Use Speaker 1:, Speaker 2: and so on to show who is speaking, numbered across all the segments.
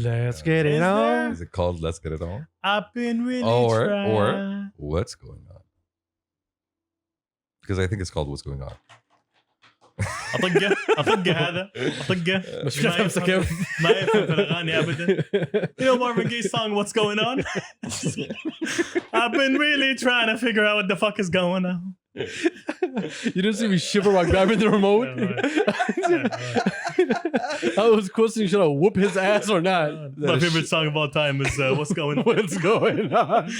Speaker 1: Let's get it on.
Speaker 2: Is it called Let's Get It On?
Speaker 1: I've been really
Speaker 2: Or
Speaker 1: trying.
Speaker 2: What's Going On? Because I think it's called What's Going On.
Speaker 1: أطقه هذا أطقه
Speaker 3: مش فاهم نفسك كيف.
Speaker 1: ما يفهم في الأغاني أبدا. You know Marvin Gaye's song What's Going On? I've been really trying to figure out what the fuck is going on.
Speaker 3: You didn't see me shiver while grabbing the remote? I was questioning, should I whoop his ass or not?
Speaker 1: My favorite song of all time is What's Going On
Speaker 3: What's going on?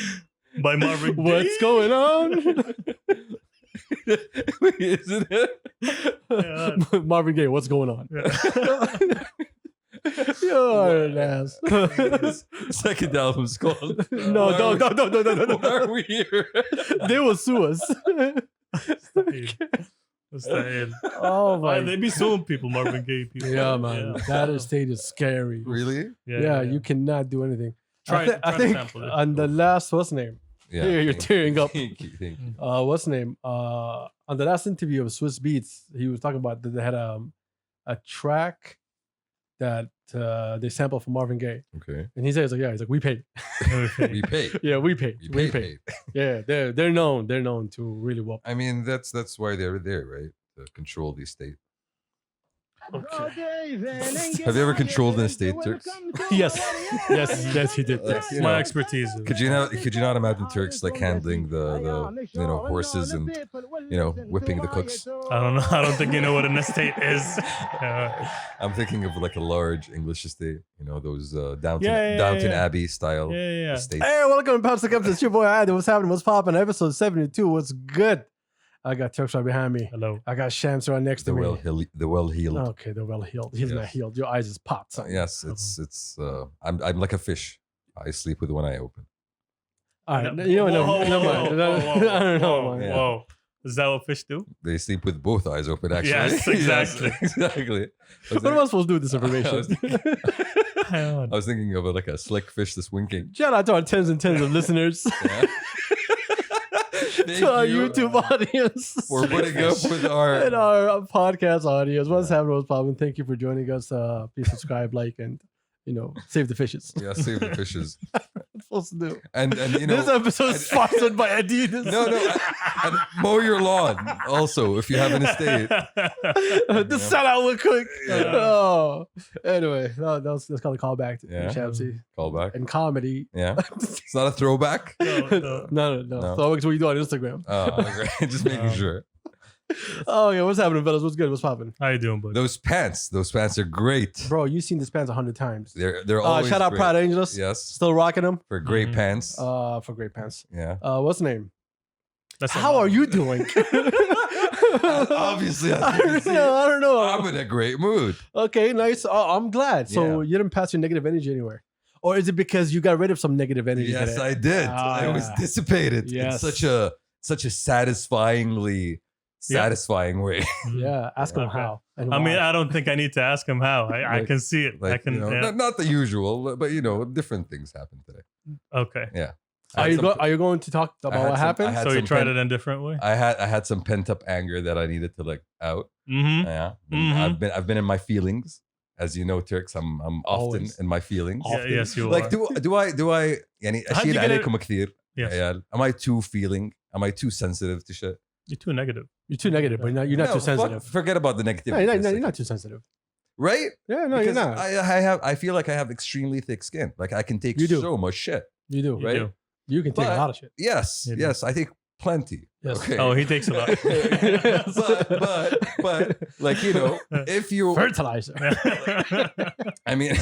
Speaker 1: by Marvin Gaye.
Speaker 3: What's going on?
Speaker 2: Wait, isn't it?
Speaker 1: Yeah.
Speaker 3: Marvin Gaye, what's going on? You're an ass.
Speaker 2: Second album's called.
Speaker 3: No.
Speaker 2: Why are we here?
Speaker 3: They will sue us.
Speaker 1: مستحيل.
Speaker 3: Oh my.
Speaker 1: They be suing people, Marvin Gaye people.
Speaker 3: Yeah, man. That estate is scary.
Speaker 2: Really?
Speaker 3: Yeah, you cannot do anything.
Speaker 1: Try
Speaker 3: I
Speaker 1: to
Speaker 3: think
Speaker 1: sample it.
Speaker 3: on the last, what's the name?
Speaker 2: Yeah.
Speaker 3: Here, you're tearing up.
Speaker 2: Thank you.
Speaker 3: What's the name? On the last interview of Swiss Beats, he was talking about that they had a track that they sampled from Marvin Gaye,
Speaker 2: Okay.
Speaker 3: and he says like, yeah, he's like, we paid.
Speaker 2: We pay.
Speaker 3: Yeah, we paid.
Speaker 2: We pay.
Speaker 3: Yeah, they're known to really whoop.
Speaker 2: I mean, that's why they're there, right? To control the estate.
Speaker 1: Okay.
Speaker 2: Have you ever controlled an estate, Turks?
Speaker 3: Yes, he did.
Speaker 1: That's
Speaker 2: You
Speaker 1: my
Speaker 2: know,
Speaker 1: expertise.
Speaker 2: Could you not imagine Turks like handling the horses and whipping the cooks?
Speaker 1: I don't know. I don't think you know what an estate is.
Speaker 2: I'm thinking of like a large English estate, those Downton
Speaker 1: Yeah.
Speaker 2: Abbey style
Speaker 1: Yeah.
Speaker 2: estates.
Speaker 3: Hey, welcome to Kabsa. It's your boy Adi. What's happening? What's popping? Episode 72. What's good? I got Turks right behind me.
Speaker 1: Hello.
Speaker 3: I got Shams right next to me.
Speaker 2: The well-heeled.
Speaker 3: Okay, they're well healed. He's not
Speaker 2: Yes.
Speaker 3: healed. Your eyes is popped. Son.
Speaker 2: Yes, it's I'm like a fish. I sleep with one eye open.
Speaker 3: All right, you know, never mind. I don't know. Man.
Speaker 2: Yeah.
Speaker 1: Whoa. Is that what fish do?
Speaker 2: They sleep with both eyes open, actually.
Speaker 1: Yes, exactly.
Speaker 2: exactly.
Speaker 3: What am I supposed to do with this information?
Speaker 2: I was thinking of like a slick fish that's winking.
Speaker 3: Shout out to our tens and tens of listeners,
Speaker 2: Yeah.
Speaker 3: to our YouTube audience,
Speaker 2: for putting up with
Speaker 3: and our podcast audience. What's happening? What's popping? Thank you for joining us. Please subscribe, like, and save the fishes.
Speaker 2: Yeah, save the fishes.
Speaker 3: What I'm supposed to do.
Speaker 2: And
Speaker 3: This episode is sponsored by Adidas.
Speaker 2: No, and mow your lawn also if you have an estate.
Speaker 3: The sellout will cook.
Speaker 2: Yeah.
Speaker 3: Oh, anyway, that's called a callback to
Speaker 2: Yeah.
Speaker 3: Shamsy
Speaker 2: Call back.
Speaker 3: and comedy.
Speaker 2: Yeah. It's not a throwback.
Speaker 1: No.
Speaker 3: No.
Speaker 2: No.
Speaker 3: Throwbacks what you do on Instagram.
Speaker 2: Oh, okay. Just making sure.
Speaker 3: Oh yeah, what's happening, fellas? What's good? What's popping?
Speaker 1: How you doing, buddy?
Speaker 2: Those pants are great.
Speaker 3: Bro, you've seen this pants 100 times.
Speaker 2: They're always
Speaker 3: Shout out
Speaker 2: great.
Speaker 3: Proud Angeles.
Speaker 2: Yes,
Speaker 3: Still rocking them.
Speaker 2: for great
Speaker 1: Mhm.
Speaker 2: pants.
Speaker 3: For great pants.
Speaker 2: Yeah.
Speaker 3: What's the name?
Speaker 1: That's
Speaker 3: How are you doing?
Speaker 2: Obviously,
Speaker 3: I don't know.
Speaker 2: I'm in a great mood.
Speaker 3: Okay, nice. I'm glad. So
Speaker 2: Yeah.
Speaker 3: you didn't pass your negative energy anywhere. Or is it because you got rid of some negative energy
Speaker 2: Yes,
Speaker 3: today?
Speaker 2: I did. It was
Speaker 3: Ah.
Speaker 2: dissipated
Speaker 3: Yes.
Speaker 2: in such a satisfying way.
Speaker 3: Yeah, ask him
Speaker 1: Okay.
Speaker 3: how. And
Speaker 1: I mean,
Speaker 3: why.
Speaker 1: I don't think I need to ask him how. I
Speaker 2: Like-
Speaker 1: can see it. I
Speaker 2: Like,
Speaker 1: can. Yeah.
Speaker 2: not the usual, but different things happened today.
Speaker 1: Okay.
Speaker 2: I had
Speaker 3: Are you going to talk
Speaker 2: I
Speaker 3: about
Speaker 2: had
Speaker 3: what
Speaker 2: some-
Speaker 3: happened?
Speaker 2: I had
Speaker 1: So you
Speaker 2: some
Speaker 1: tried
Speaker 2: pen-
Speaker 1: it in a different way.
Speaker 2: I had some pent up anger that I needed to let out.
Speaker 1: Mm-hmm.
Speaker 2: Yeah,
Speaker 1: Mhm.
Speaker 2: I've been in my feelings, as you know, Turks. I'm often
Speaker 3: Always.
Speaker 2: in my feelings.
Speaker 3: Often.
Speaker 1: Yes, you
Speaker 2: Like
Speaker 1: are.
Speaker 2: do I يعني
Speaker 1: How'd you
Speaker 2: أشيل
Speaker 1: get it-
Speaker 2: عليكم كثير؟
Speaker 1: Yes.
Speaker 2: عيال. Am I too feeling? Am I too sensitive to shit?
Speaker 1: You're too negative.
Speaker 3: You're too negative, but you're not
Speaker 2: No,
Speaker 3: too sensitive.
Speaker 2: Forget about the
Speaker 3: No,
Speaker 2: negativity.
Speaker 3: you're not too sensitive.
Speaker 2: Right?
Speaker 3: Yeah, no,
Speaker 2: Because
Speaker 3: you're not.
Speaker 2: I feel like I have extremely thick skin. Like I can take
Speaker 3: You do.
Speaker 2: so much shit.
Speaker 3: You do.
Speaker 1: You
Speaker 2: Right?
Speaker 1: do.
Speaker 3: You can take a
Speaker 2: But-
Speaker 3: lot of shit.
Speaker 2: Yes,
Speaker 1: You do.
Speaker 2: yes, I take plenty.
Speaker 3: Yes.
Speaker 2: Okay.
Speaker 1: Oh, he takes a lot.
Speaker 2: but like if you
Speaker 3: Fertilizer.
Speaker 2: I mean,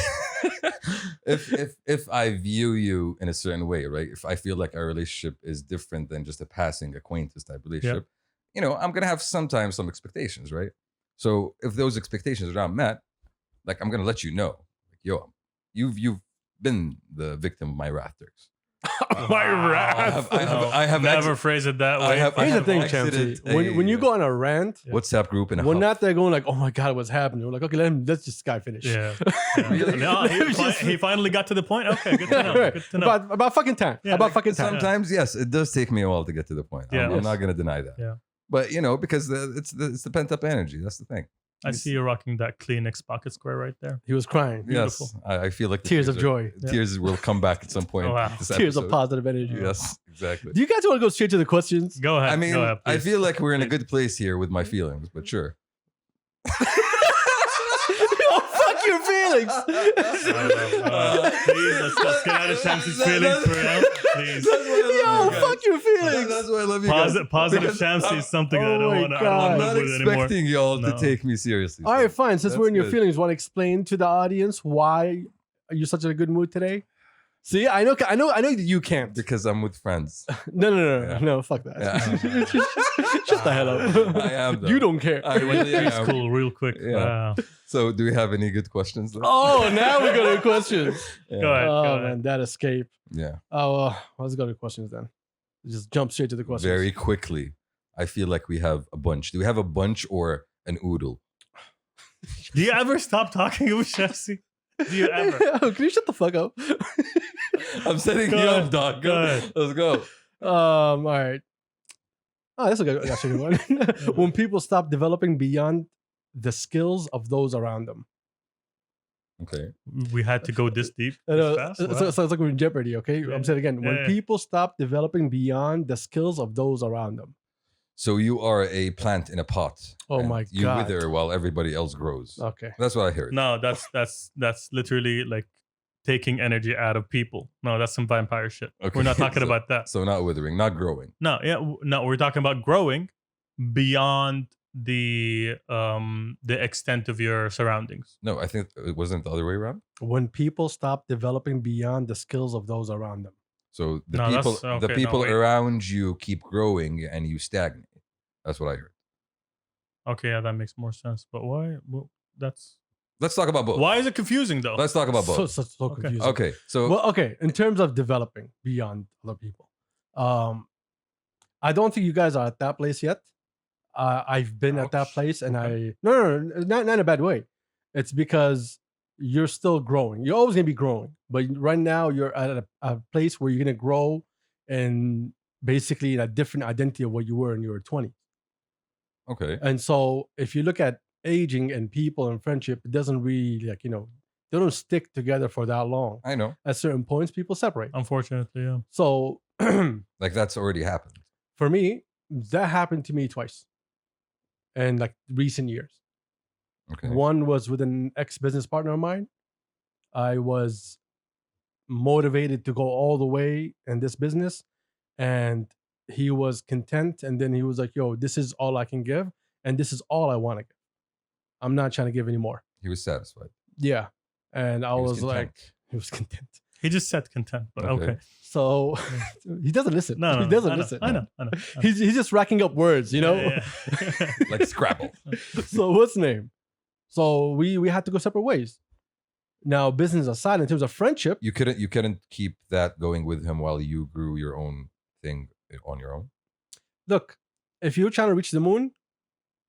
Speaker 2: if I view you in a certain way, right? If I feel like our relationship is different than just a passing acquaintance type relationship, I'm gonna have sometimes some expectations, right? So if those expectations are not met, like I'm gonna let you know, like, yo, you've been the victim of my wrath, Turks.
Speaker 1: My wrath.
Speaker 2: I have
Speaker 1: never
Speaker 2: ex-
Speaker 1: phrase it that
Speaker 2: I
Speaker 1: way.
Speaker 2: have-
Speaker 3: Here's the thing,
Speaker 2: exited
Speaker 3: Champsy. When you go on a rant,
Speaker 2: WhatsApp group and
Speaker 3: we're not there going like, oh my God, what's happening? We're like, okay, let's just guy finish.
Speaker 1: Yeah.
Speaker 2: Really?
Speaker 1: No, he finally got to the point. Okay, good to know. Good to know.
Speaker 3: About fucking time.
Speaker 1: Yeah,
Speaker 3: about
Speaker 1: like,
Speaker 3: fucking time.
Speaker 2: Sometimes, yes, it does take me a while to get to the point.
Speaker 1: Yeah.
Speaker 2: I'm not going to deny that.
Speaker 1: Yeah.
Speaker 2: But because it's the pent up energy. That's the thing.
Speaker 1: I see you rocking that Kleenex pocket square right there.
Speaker 3: He was crying.
Speaker 1: Beautiful.
Speaker 2: Yes, I feel like the
Speaker 3: Tears of joy.
Speaker 2: Tears will come back at some point.
Speaker 1: Oh, wow.
Speaker 2: This
Speaker 3: Tears of
Speaker 2: episode.
Speaker 3: positive energy.
Speaker 2: Yes, exactly.
Speaker 3: Do you guys want to go straight to the questions?
Speaker 1: Go ahead.
Speaker 2: I mean,
Speaker 1: go ahead,
Speaker 2: I
Speaker 1: please.
Speaker 2: feel like we're in a
Speaker 1: Please.
Speaker 2: good place here with my feelings, but sure.
Speaker 3: Oh, fuck your feelings.
Speaker 1: Please, let's get out of Shamsi's feelings for now. Please.
Speaker 3: Yo, fuck your feelings.
Speaker 2: That's why I love you guys.
Speaker 1: Positive
Speaker 2: Because
Speaker 1: Shamsi is something I
Speaker 3: Oh
Speaker 1: don't
Speaker 3: my
Speaker 1: want to
Speaker 3: God.
Speaker 2: I'm
Speaker 1: live
Speaker 2: not
Speaker 1: with anymore.
Speaker 2: expecting y'all
Speaker 1: No.
Speaker 2: to take me seriously.
Speaker 3: All right, fine. Since
Speaker 2: That's
Speaker 3: we're in your
Speaker 2: good.
Speaker 3: feelings, want to explain to the audience why are you such in a good mood today? See, I know that you can't.
Speaker 2: Because I'm with friends.
Speaker 3: No,
Speaker 2: Yeah.
Speaker 3: no, fuck that.
Speaker 2: Yeah.
Speaker 3: Shut the hell up.
Speaker 2: I am, though.
Speaker 3: You don't care.
Speaker 2: I really
Speaker 1: It's
Speaker 2: am.
Speaker 1: cool, real quick.
Speaker 2: Yeah. So, do we have any good questions? Though?
Speaker 3: Oh, now we go to questions.
Speaker 2: Yeah.
Speaker 1: Go ahead.
Speaker 3: Oh
Speaker 1: go ahead.
Speaker 3: man, that escape.
Speaker 2: Yeah.
Speaker 3: Oh, let's go to questions then. Just jump straight to the questions.
Speaker 2: Very quickly. I feel like we have a bunch. Do we have a bunch or an oodle?
Speaker 1: Do you ever stop talking with Shamsi? Do you ever?
Speaker 3: Oh, can you shut the fuck up?
Speaker 2: I'm setting
Speaker 1: Go
Speaker 2: you
Speaker 1: ahead.
Speaker 2: up, dog.
Speaker 1: Go ahead.
Speaker 2: Let's go.
Speaker 3: All right. Oh, that's a good one. When people stop developing beyond the skills of those around them.
Speaker 2: Okay.
Speaker 1: We had to go this deep.
Speaker 3: I know,
Speaker 1: This fast?
Speaker 3: so,
Speaker 1: Wow.
Speaker 3: so it's like we're in Jeopardy, okay?
Speaker 1: Yeah.
Speaker 3: I'm saying it again. When
Speaker 1: Yeah.
Speaker 3: people stop developing beyond the skills of those around them.
Speaker 2: So you are a plant in a pot.
Speaker 3: Oh
Speaker 2: and
Speaker 3: my
Speaker 2: you
Speaker 3: God.
Speaker 2: wither while everybody else grows.
Speaker 3: Okay.
Speaker 2: That's what I heard.
Speaker 1: No, that's literally like taking energy out of people. No, that's some vampire shit.
Speaker 2: Okay,
Speaker 1: We're not talking
Speaker 2: so-
Speaker 1: about that.
Speaker 2: So not withering, not growing.
Speaker 1: No, no, we're talking about growing beyond the extent of your surroundings.
Speaker 2: No, I think it wasn't the other way around.
Speaker 3: When people stop developing beyond the skills of those around them.
Speaker 2: So the
Speaker 1: No,
Speaker 2: people,
Speaker 1: that's-
Speaker 2: the
Speaker 1: okay,
Speaker 2: people
Speaker 1: no, wait.
Speaker 2: around you keep growing and you stagnate. That's what I heard.
Speaker 1: Okay, yeah, that makes more sense. But why? Well, that's
Speaker 2: Let's talk about both.
Speaker 1: why is it confusing though?
Speaker 2: Let's talk about
Speaker 3: So,
Speaker 2: both.
Speaker 3: so
Speaker 1: Okay.
Speaker 3: confusing.
Speaker 2: Okay, so
Speaker 3: Well, okay. In terms of developing beyond other people, I don't think you guys are at that place yet. I've been at that
Speaker 2: Ouch.
Speaker 3: place, and
Speaker 2: Okay.
Speaker 3: no, not in a bad way. It's because you're still growing. You're always gonna be growing, but right now you're at a place where you're gonna grow, and basically in a different identity of what you were in your 20s.
Speaker 2: okay,
Speaker 3: And so, if you look at aging and people and friendship, it doesn't really they don't stick together for that long.
Speaker 2: I know.
Speaker 3: At certain points, people separate.
Speaker 1: Unfortunately, yeah.
Speaker 3: So
Speaker 2: Like that's already happened.
Speaker 3: for me, that happened to me twice in like recent years.
Speaker 2: Okay.
Speaker 3: One was with an ex-business partner of mine. I was motivated to go all the way in this business, and he was content. And then he was like, "Yo, this is all I can give, and this is all I want to give. I'm not trying to give any more."
Speaker 2: He was satisfied.
Speaker 3: Yeah, and I
Speaker 2: He
Speaker 3: was like,
Speaker 2: content.
Speaker 3: he was content.
Speaker 1: He just said content, but
Speaker 2: Okay.
Speaker 1: okay.
Speaker 3: So he doesn't listen.
Speaker 1: No,
Speaker 3: he doesn't
Speaker 1: I know,
Speaker 3: listen.
Speaker 1: I know.
Speaker 3: He's just racking up words, you know.
Speaker 1: Yeah, yeah.
Speaker 2: Like Scrabble.
Speaker 3: So what's the name? So we had to go separate ways. Now, business aside, in terms of friendship,
Speaker 2: You couldn't keep that going with him while you grew your own thing on your own.
Speaker 3: look, if you're trying to reach the moon,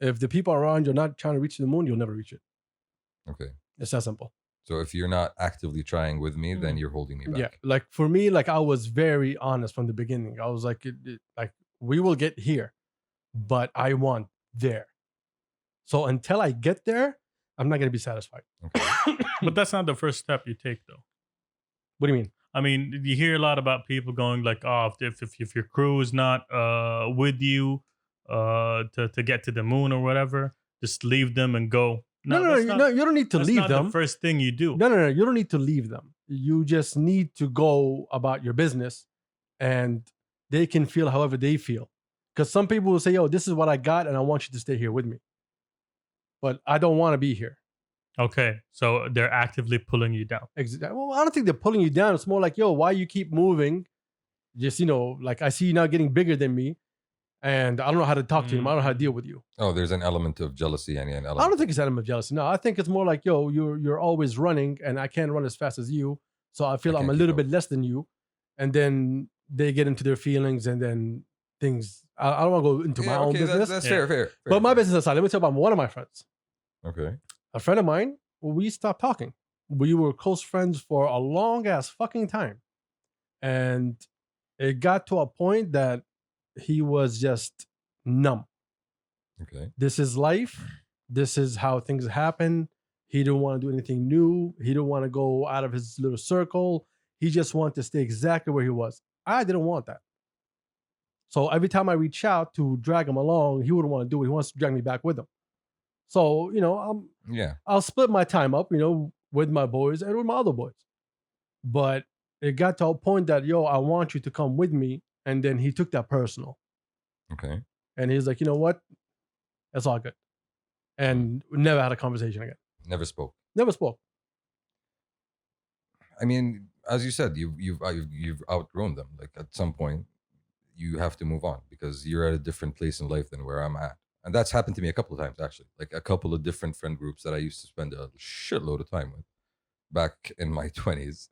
Speaker 3: if the people around you're not trying to reach the moon, you'll never reach it.
Speaker 2: Okay.
Speaker 3: It's that simple.
Speaker 2: So if you're not actively trying with me,
Speaker 1: Mm.
Speaker 2: then you're holding me back.
Speaker 3: Yeah, like for me, like I was very honest from the beginning. I was like, like we will get here, but I want there. So until I get there, I'm not gonna be satisfied.
Speaker 2: Okay.
Speaker 1: But that's not the first step you take, though.
Speaker 3: What do you mean?
Speaker 1: I mean, you hear a lot about people going like, "Oh, if your crew is not with you to get to the moon or whatever, just leave them and go."
Speaker 3: No,
Speaker 1: that's not,
Speaker 3: you don't need to
Speaker 1: that's
Speaker 3: leave
Speaker 1: not
Speaker 3: them.
Speaker 1: the first thing you do.
Speaker 3: No, you don't need to leave them. You just need to go about your business, and they can feel however they feel. Because some people will say, "Yo, this is what I got, and I want you to stay here with me," but I don't want to be here.
Speaker 1: Okay, so they're actively pulling you down.
Speaker 3: Well, I don't think they're pulling you down. It's more like, "Yo, why you keep moving?" Just like I see you now getting bigger than me, and I don't know how to talk to you. I don't know how to deal with you.
Speaker 2: Oh, there's an element of jealousy and an element.
Speaker 3: I don't think it's an element of jealousy. No, I think it's more like, "Yo, you're always running, and I can't run as fast as you, so I feel
Speaker 2: I
Speaker 3: I'm a
Speaker 2: can't
Speaker 3: little
Speaker 2: keep
Speaker 3: bit less than you," and then they get into their feelings, and then things. I don't want to go into my own business,
Speaker 2: That's
Speaker 1: Yeah.
Speaker 2: fair.
Speaker 3: but my business aside, let me tell you about one of my friends.
Speaker 2: Okay.
Speaker 3: A friend of mine. We stopped talking. We were close friends for a long ass fucking time, and it got to a point that he was just numb.
Speaker 2: Okay.
Speaker 3: This is life. This is how things happen. He didn't want to do anything new. He didn't want to go out of his little circle. He just wanted to stay exactly where he was. I didn't want that. So every time I reach out to drag him along, he wouldn't want to do it. He wants to drag me back with him. So, I'll split my time up, with my boys and with my other boys. But it got to a point that, I want you to come with me. And then he took that personal.
Speaker 2: Okay.
Speaker 3: And he's like, you know what? It's all good. And we never had a conversation again.
Speaker 2: Never spoke.
Speaker 3: Never spoke.
Speaker 2: I mean, as you said, you've outgrown them. Like at some point, you have to move on because you're at a different place in life than where I'm at. And that's happened to me a couple of times, actually. Like a couple of different friend groups that I used to spend a shitload of time with back in my 20s.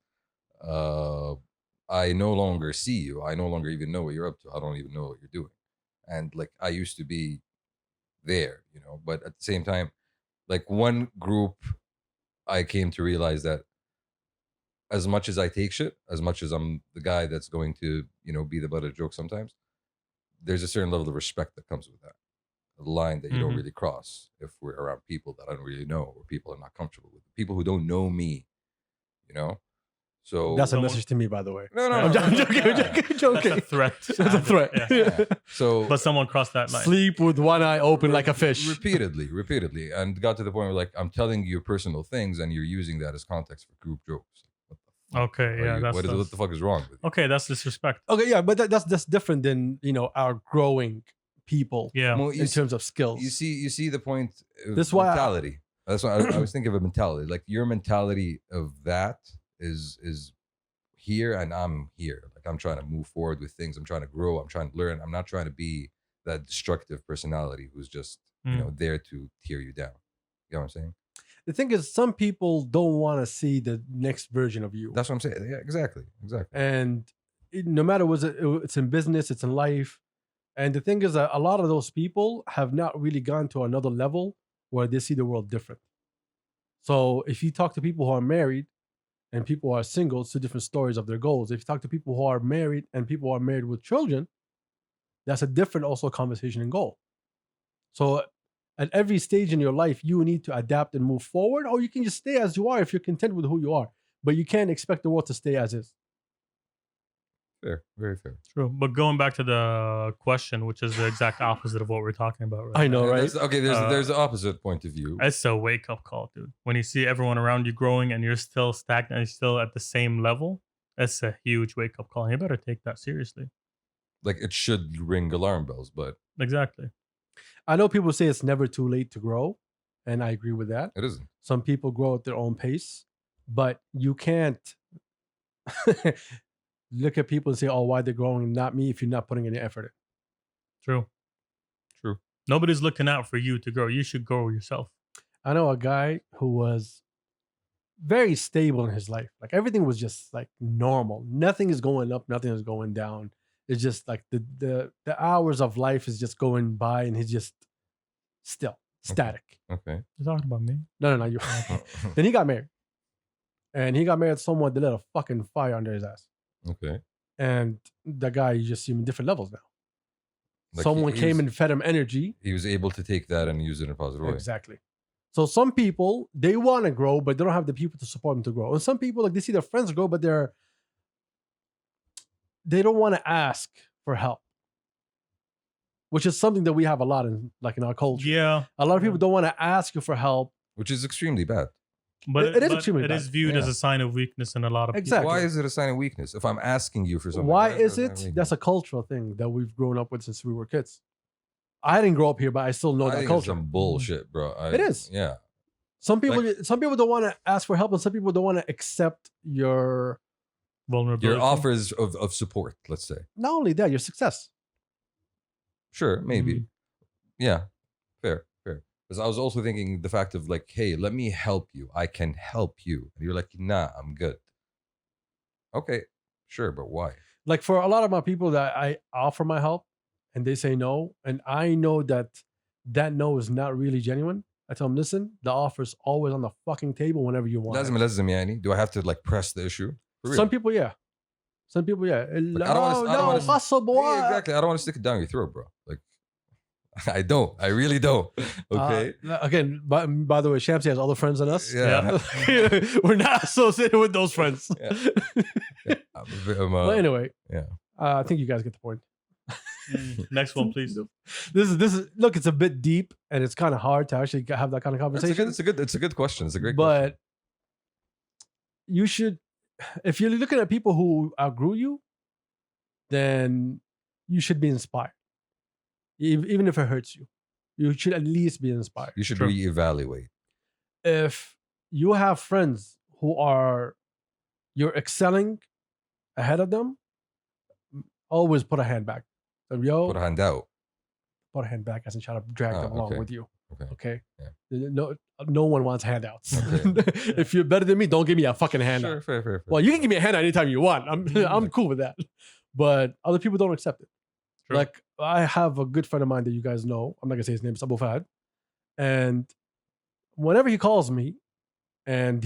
Speaker 2: I no longer see you. I no longer even know what you're up to. I don't even know what you're doing. And like I used to be there, but at the same time, like one group, I came to realize that as much as I take shit, as much as I'm the guy that's going to, be the butt of the joke sometimes, there's a certain level of respect that comes with that. A line that you don't really cross if we're around people that I don't really know or people I'm not comfortable with. People who don't know me, So
Speaker 3: that's a message to me, by the way.
Speaker 2: No,
Speaker 3: I'm joking.
Speaker 1: That's a threat.
Speaker 3: That's a threat.
Speaker 2: Yeah. So
Speaker 1: But someone crossed that line.
Speaker 3: Sleep with one eye open like a fish.
Speaker 2: repeatedly, and got to the point where like I'm telling you personal things and you're using that as context for group jokes. What the fuck?
Speaker 1: Okay, yeah,
Speaker 2: what the fuck is wrong with you?
Speaker 1: Okay, that's disrespect.
Speaker 3: Okay, yeah, but that's different than our growing people.
Speaker 1: Yeah.
Speaker 2: Well,
Speaker 3: in terms of skills.
Speaker 2: You see the point of
Speaker 3: That's why
Speaker 2: mentality. That's why I was thinking of a mentality. Like your mentality of that is here and I'm here. Like I'm trying to move forward with things. I'm trying to grow. I'm trying to learn. I'm not trying to be that destructive personality who's just there to tear you down. You know what I'm saying?
Speaker 3: The thing is, some people don't want to see the next version of you.
Speaker 2: That's what I'm saying. Yeah, exactly.
Speaker 3: And no matter what it's in business, it's in life. And the thing is that a lot of those people have not really gone to another level where they see the world different. So if you talk to people who are married and people who are single, it's two different stories of their goals. If you talk to people who are married and people who are married with children, that's a different also conversation and goal. So at every stage in your life, you need to adapt and move forward, or you can just stay as you are if you're content with who you are. But you can't expect the world to stay as is.
Speaker 2: Fair, very fair.
Speaker 1: True. But going back to the question, which is the exact opposite of what we're talking about, right?
Speaker 3: I know, right?
Speaker 2: There's the opposite point of view.
Speaker 1: It's a wake up call, dude. When you see everyone around you growing and you're still stagnant, you're still at the same level, that's a huge wake up call. You better take that seriously.
Speaker 2: Like it should ring alarm bells, but
Speaker 1: Exactly.
Speaker 3: I know people say it's never too late to grow, and I agree with that.
Speaker 2: it isn't.
Speaker 3: Some people grow at their own pace, but you can't look at people and say, oh, why they're growing, not me, if you're not putting any effort in.
Speaker 1: True. Nobody's looking out for you to grow. You should grow yourself.
Speaker 3: I know a guy who was very stable in his life. Like everything was just like normal. Nothing is going up, nothing is going down. It's just like the hours of life is just going by and he's just still static.
Speaker 2: Okay.
Speaker 1: You're talking about me?
Speaker 3: No, you. Then he got married. And he got married to someone that lit a fucking fire under his ass.
Speaker 2: Okay.
Speaker 3: And the guy, you just see him in different levels now.
Speaker 2: Like
Speaker 3: Someone
Speaker 2: he
Speaker 3: came
Speaker 2: was-
Speaker 3: and fed him energy.
Speaker 2: He was able to take that and use it in a positive way.
Speaker 3: Exactly. So some people, they want to grow, but they don't have the people to support them to grow. And some people, like they see their friends grow, but they don't want to ask for help, which is something that we have a lot in our culture.
Speaker 1: Yeah.
Speaker 3: A lot of people don't want to ask you for help.
Speaker 2: Which is extremely bad.
Speaker 1: But
Speaker 3: It is extremely
Speaker 1: it
Speaker 3: bad.
Speaker 1: is viewed as a sign of weakness in a lot of
Speaker 3: Exactly.
Speaker 2: Why is it a sign of weakness? If I'm asking you for something.
Speaker 3: Why
Speaker 2: why
Speaker 3: is
Speaker 2: a sign of
Speaker 3: it?
Speaker 2: weakness?
Speaker 3: That's a cultural thing that we've grown up with since we were kids. I didn't grow up here, but I still know
Speaker 2: I
Speaker 3: that
Speaker 2: think
Speaker 3: culture.
Speaker 2: it's some bullshit, bro.
Speaker 3: It is.
Speaker 2: Yeah.
Speaker 3: Some people don't want to ask for help, and some people don't want to accept your
Speaker 1: vulnerability.
Speaker 2: Your offers of support, let's say.
Speaker 3: not only that, your success.
Speaker 2: Sure, maybe.
Speaker 1: Mhm.
Speaker 2: Yeah. Fair. Because I was also thinking the fact of like, hey, let me help you. I can help you. And you're like, nah, I'm good. Okay, sure, but why?
Speaker 3: Like for a lot of my people that I offer my help and they say no, and I know that no is not really genuine. I tell them, listen, the offer's always on the fucking table whenever you want.
Speaker 2: لازم يعني. Do I have to like press the issue? For real?
Speaker 3: Some people, yeah. Some people, yeah.
Speaker 2: I don't wanna-
Speaker 3: No,
Speaker 2: Yeah,
Speaker 3: possible.
Speaker 2: exactly. I don't want to stick it down your throat, bro. Like, I don't. I really don't. Okay.
Speaker 3: Again, by the way, Shamsi has other friends than us.
Speaker 2: Yeah.
Speaker 3: We're not associated with those friends.
Speaker 2: Yeah.
Speaker 3: But anyway,
Speaker 2: yeah.
Speaker 3: I think you guys get the point.
Speaker 1: Next one, please.
Speaker 3: This is look. It's a bit deep, and it's kind of hard to actually have that kind of conversation.
Speaker 2: It's a good question. It's a great
Speaker 3: but
Speaker 2: question.
Speaker 3: you should, if you're looking at people who outgrew you, then you should be inspired. Even if it hurts you, you should at least be inspired.
Speaker 2: You should
Speaker 1: True.
Speaker 2: reevaluate.
Speaker 3: If you have friends who are you're excelling ahead of them, always put a hand back. So, yo,
Speaker 2: Put a hand out.
Speaker 3: put a hand back as in try to drag them along
Speaker 2: okay.
Speaker 3: with you.
Speaker 2: Okay.
Speaker 3: Okay.
Speaker 2: Yeah.
Speaker 3: No one wants handouts.
Speaker 2: Okay.
Speaker 3: If you're better than me, don't give me a fucking handout.
Speaker 2: Sure, fair.
Speaker 3: Well, you can give me a handout anytime you want. I'm cool with that. But other people don't accept it.
Speaker 1: True.
Speaker 3: Like I have a good friend of mine that you guys know. I'm not gonna say his name, Abu Fahad. And whenever he calls me and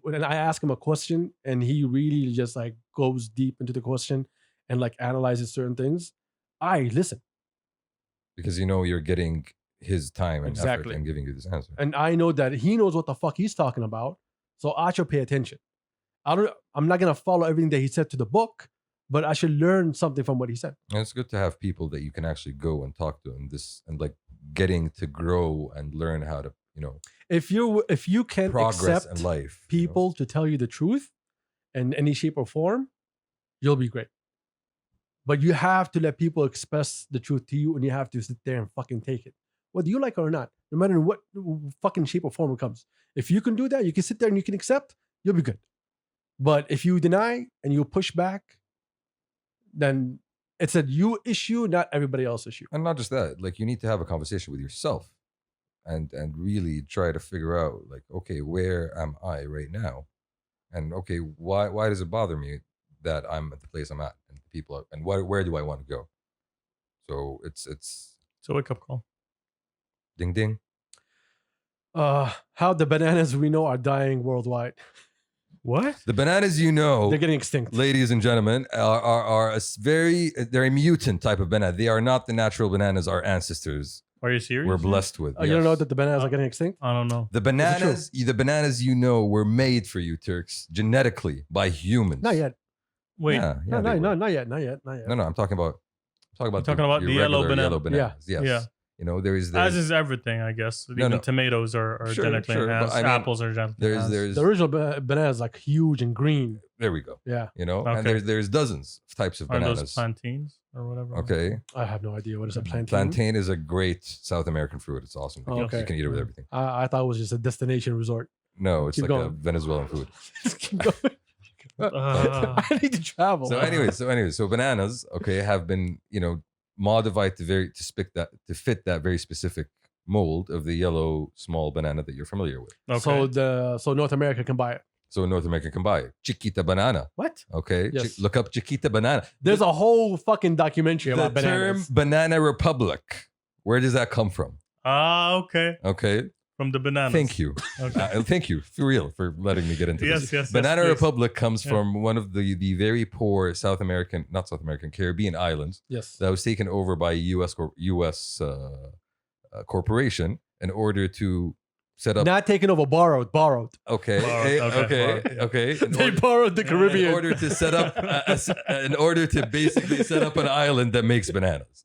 Speaker 3: when I ask him a question and he really just like goes deep into the question and like analyzes certain things, I listen.
Speaker 2: Because you know you're getting his time and effort
Speaker 3: Exactly.
Speaker 2: and giving you this answer.
Speaker 3: And I know that he knows what the fuck he's talking about. So I should pay attention. I'm not gonna follow everything that he said to the book, but I should learn something from what he said.
Speaker 2: And it's good to have people that you can actually go and talk to and like getting to grow and learn how to,
Speaker 3: If you can
Speaker 2: progress
Speaker 3: accept
Speaker 2: in life.
Speaker 3: people to tell you the truth in any shape or form, you'll be great. But you have to let people express the truth to you, and you have to sit there and fucking take it, whether you like it or not, no matter what fucking shape or form it comes. If you can do that, you can sit there and you can accept, you'll be good. But if you deny and you push back, then it's a you issue, not everybody else's issue.
Speaker 2: And not just that, like you need to have a conversation with yourself and really try to figure out like, okay, where am I right now? And okay, why does it bother me that I'm at the place I'm at and people are, and where do I want to go? So it's
Speaker 1: So wake up call.
Speaker 2: ding ding.
Speaker 3: How the bananas we know are dying worldwide.
Speaker 1: What?
Speaker 2: The bananas,
Speaker 3: They're getting extinct.
Speaker 2: ladies and gentlemen, are they're a mutant type of banana. They are not the natural bananas our ancestors
Speaker 1: Are you serious?
Speaker 2: were blessed with.
Speaker 3: You don't know
Speaker 2: Yes.
Speaker 3: that the bananas are getting extinct?
Speaker 1: I don't know.
Speaker 2: The bananas were made for you, Turks, genetically by humans.
Speaker 3: Not yet.
Speaker 1: Wait.
Speaker 2: Yeah,
Speaker 3: No,
Speaker 2: they were.
Speaker 3: not yet.
Speaker 2: No, I'm talking about
Speaker 1: You're talking about
Speaker 2: your
Speaker 1: the yellow
Speaker 2: regular
Speaker 1: banana.
Speaker 2: bananas. Yes.
Speaker 1: Yeah.
Speaker 2: There's
Speaker 1: As is everything, I guess. Even tomatoes are
Speaker 2: Sure,
Speaker 1: genetically
Speaker 2: sure, but
Speaker 1: enhanced.
Speaker 2: I mean,
Speaker 1: Apples are genetically enhanced.
Speaker 2: there's
Speaker 3: The original banana is like huge and green.
Speaker 2: there we go.
Speaker 3: Yeah.
Speaker 2: And
Speaker 1: Okay.
Speaker 2: there's dozens of types of
Speaker 1: Are those
Speaker 2: bananas.
Speaker 1: plantains or whatever?
Speaker 2: Okay.
Speaker 3: I have no idea what is a plantain.
Speaker 2: Plantain is a great South American fruit. It's awesome.
Speaker 3: Oh, okay.
Speaker 2: You can eat it with everything.
Speaker 3: I thought it was just a destination resort.
Speaker 2: No, it's
Speaker 3: Keep
Speaker 2: like a
Speaker 3: going.
Speaker 2: Venezuelan food.
Speaker 3: Keep going. I need to travel.
Speaker 2: So anyways, so bananas, okay, have been, modified to fit that very specific mold of the yellow small banana that you're familiar with.
Speaker 1: Okay.
Speaker 3: So North America can buy it.
Speaker 2: So North America can buy it. Chiquita banana.
Speaker 3: What?
Speaker 2: Okay.
Speaker 3: Yes.
Speaker 2: Look up Chiquita banana.
Speaker 3: There's a whole fucking documentary
Speaker 2: The
Speaker 3: about
Speaker 2: term
Speaker 3: bananas.
Speaker 2: banana republic. Where does that come from?
Speaker 1: Okay.
Speaker 2: Okay.
Speaker 1: From the bananas.
Speaker 2: Thank you.
Speaker 1: Okay.
Speaker 2: Thank you for real for letting me get into this.
Speaker 1: Yes.
Speaker 2: Banana
Speaker 1: please.
Speaker 2: Republic comes
Speaker 1: Yeah.
Speaker 2: from one of the very poor Caribbean islands
Speaker 3: Yes.
Speaker 2: that was taken over by a U.S. Corporation in order to set up.
Speaker 3: Not taken over, borrowed.
Speaker 2: Okay, okay.
Speaker 3: They borrowed the Caribbean.
Speaker 2: In order to set up, in order to basically set up an island that makes bananas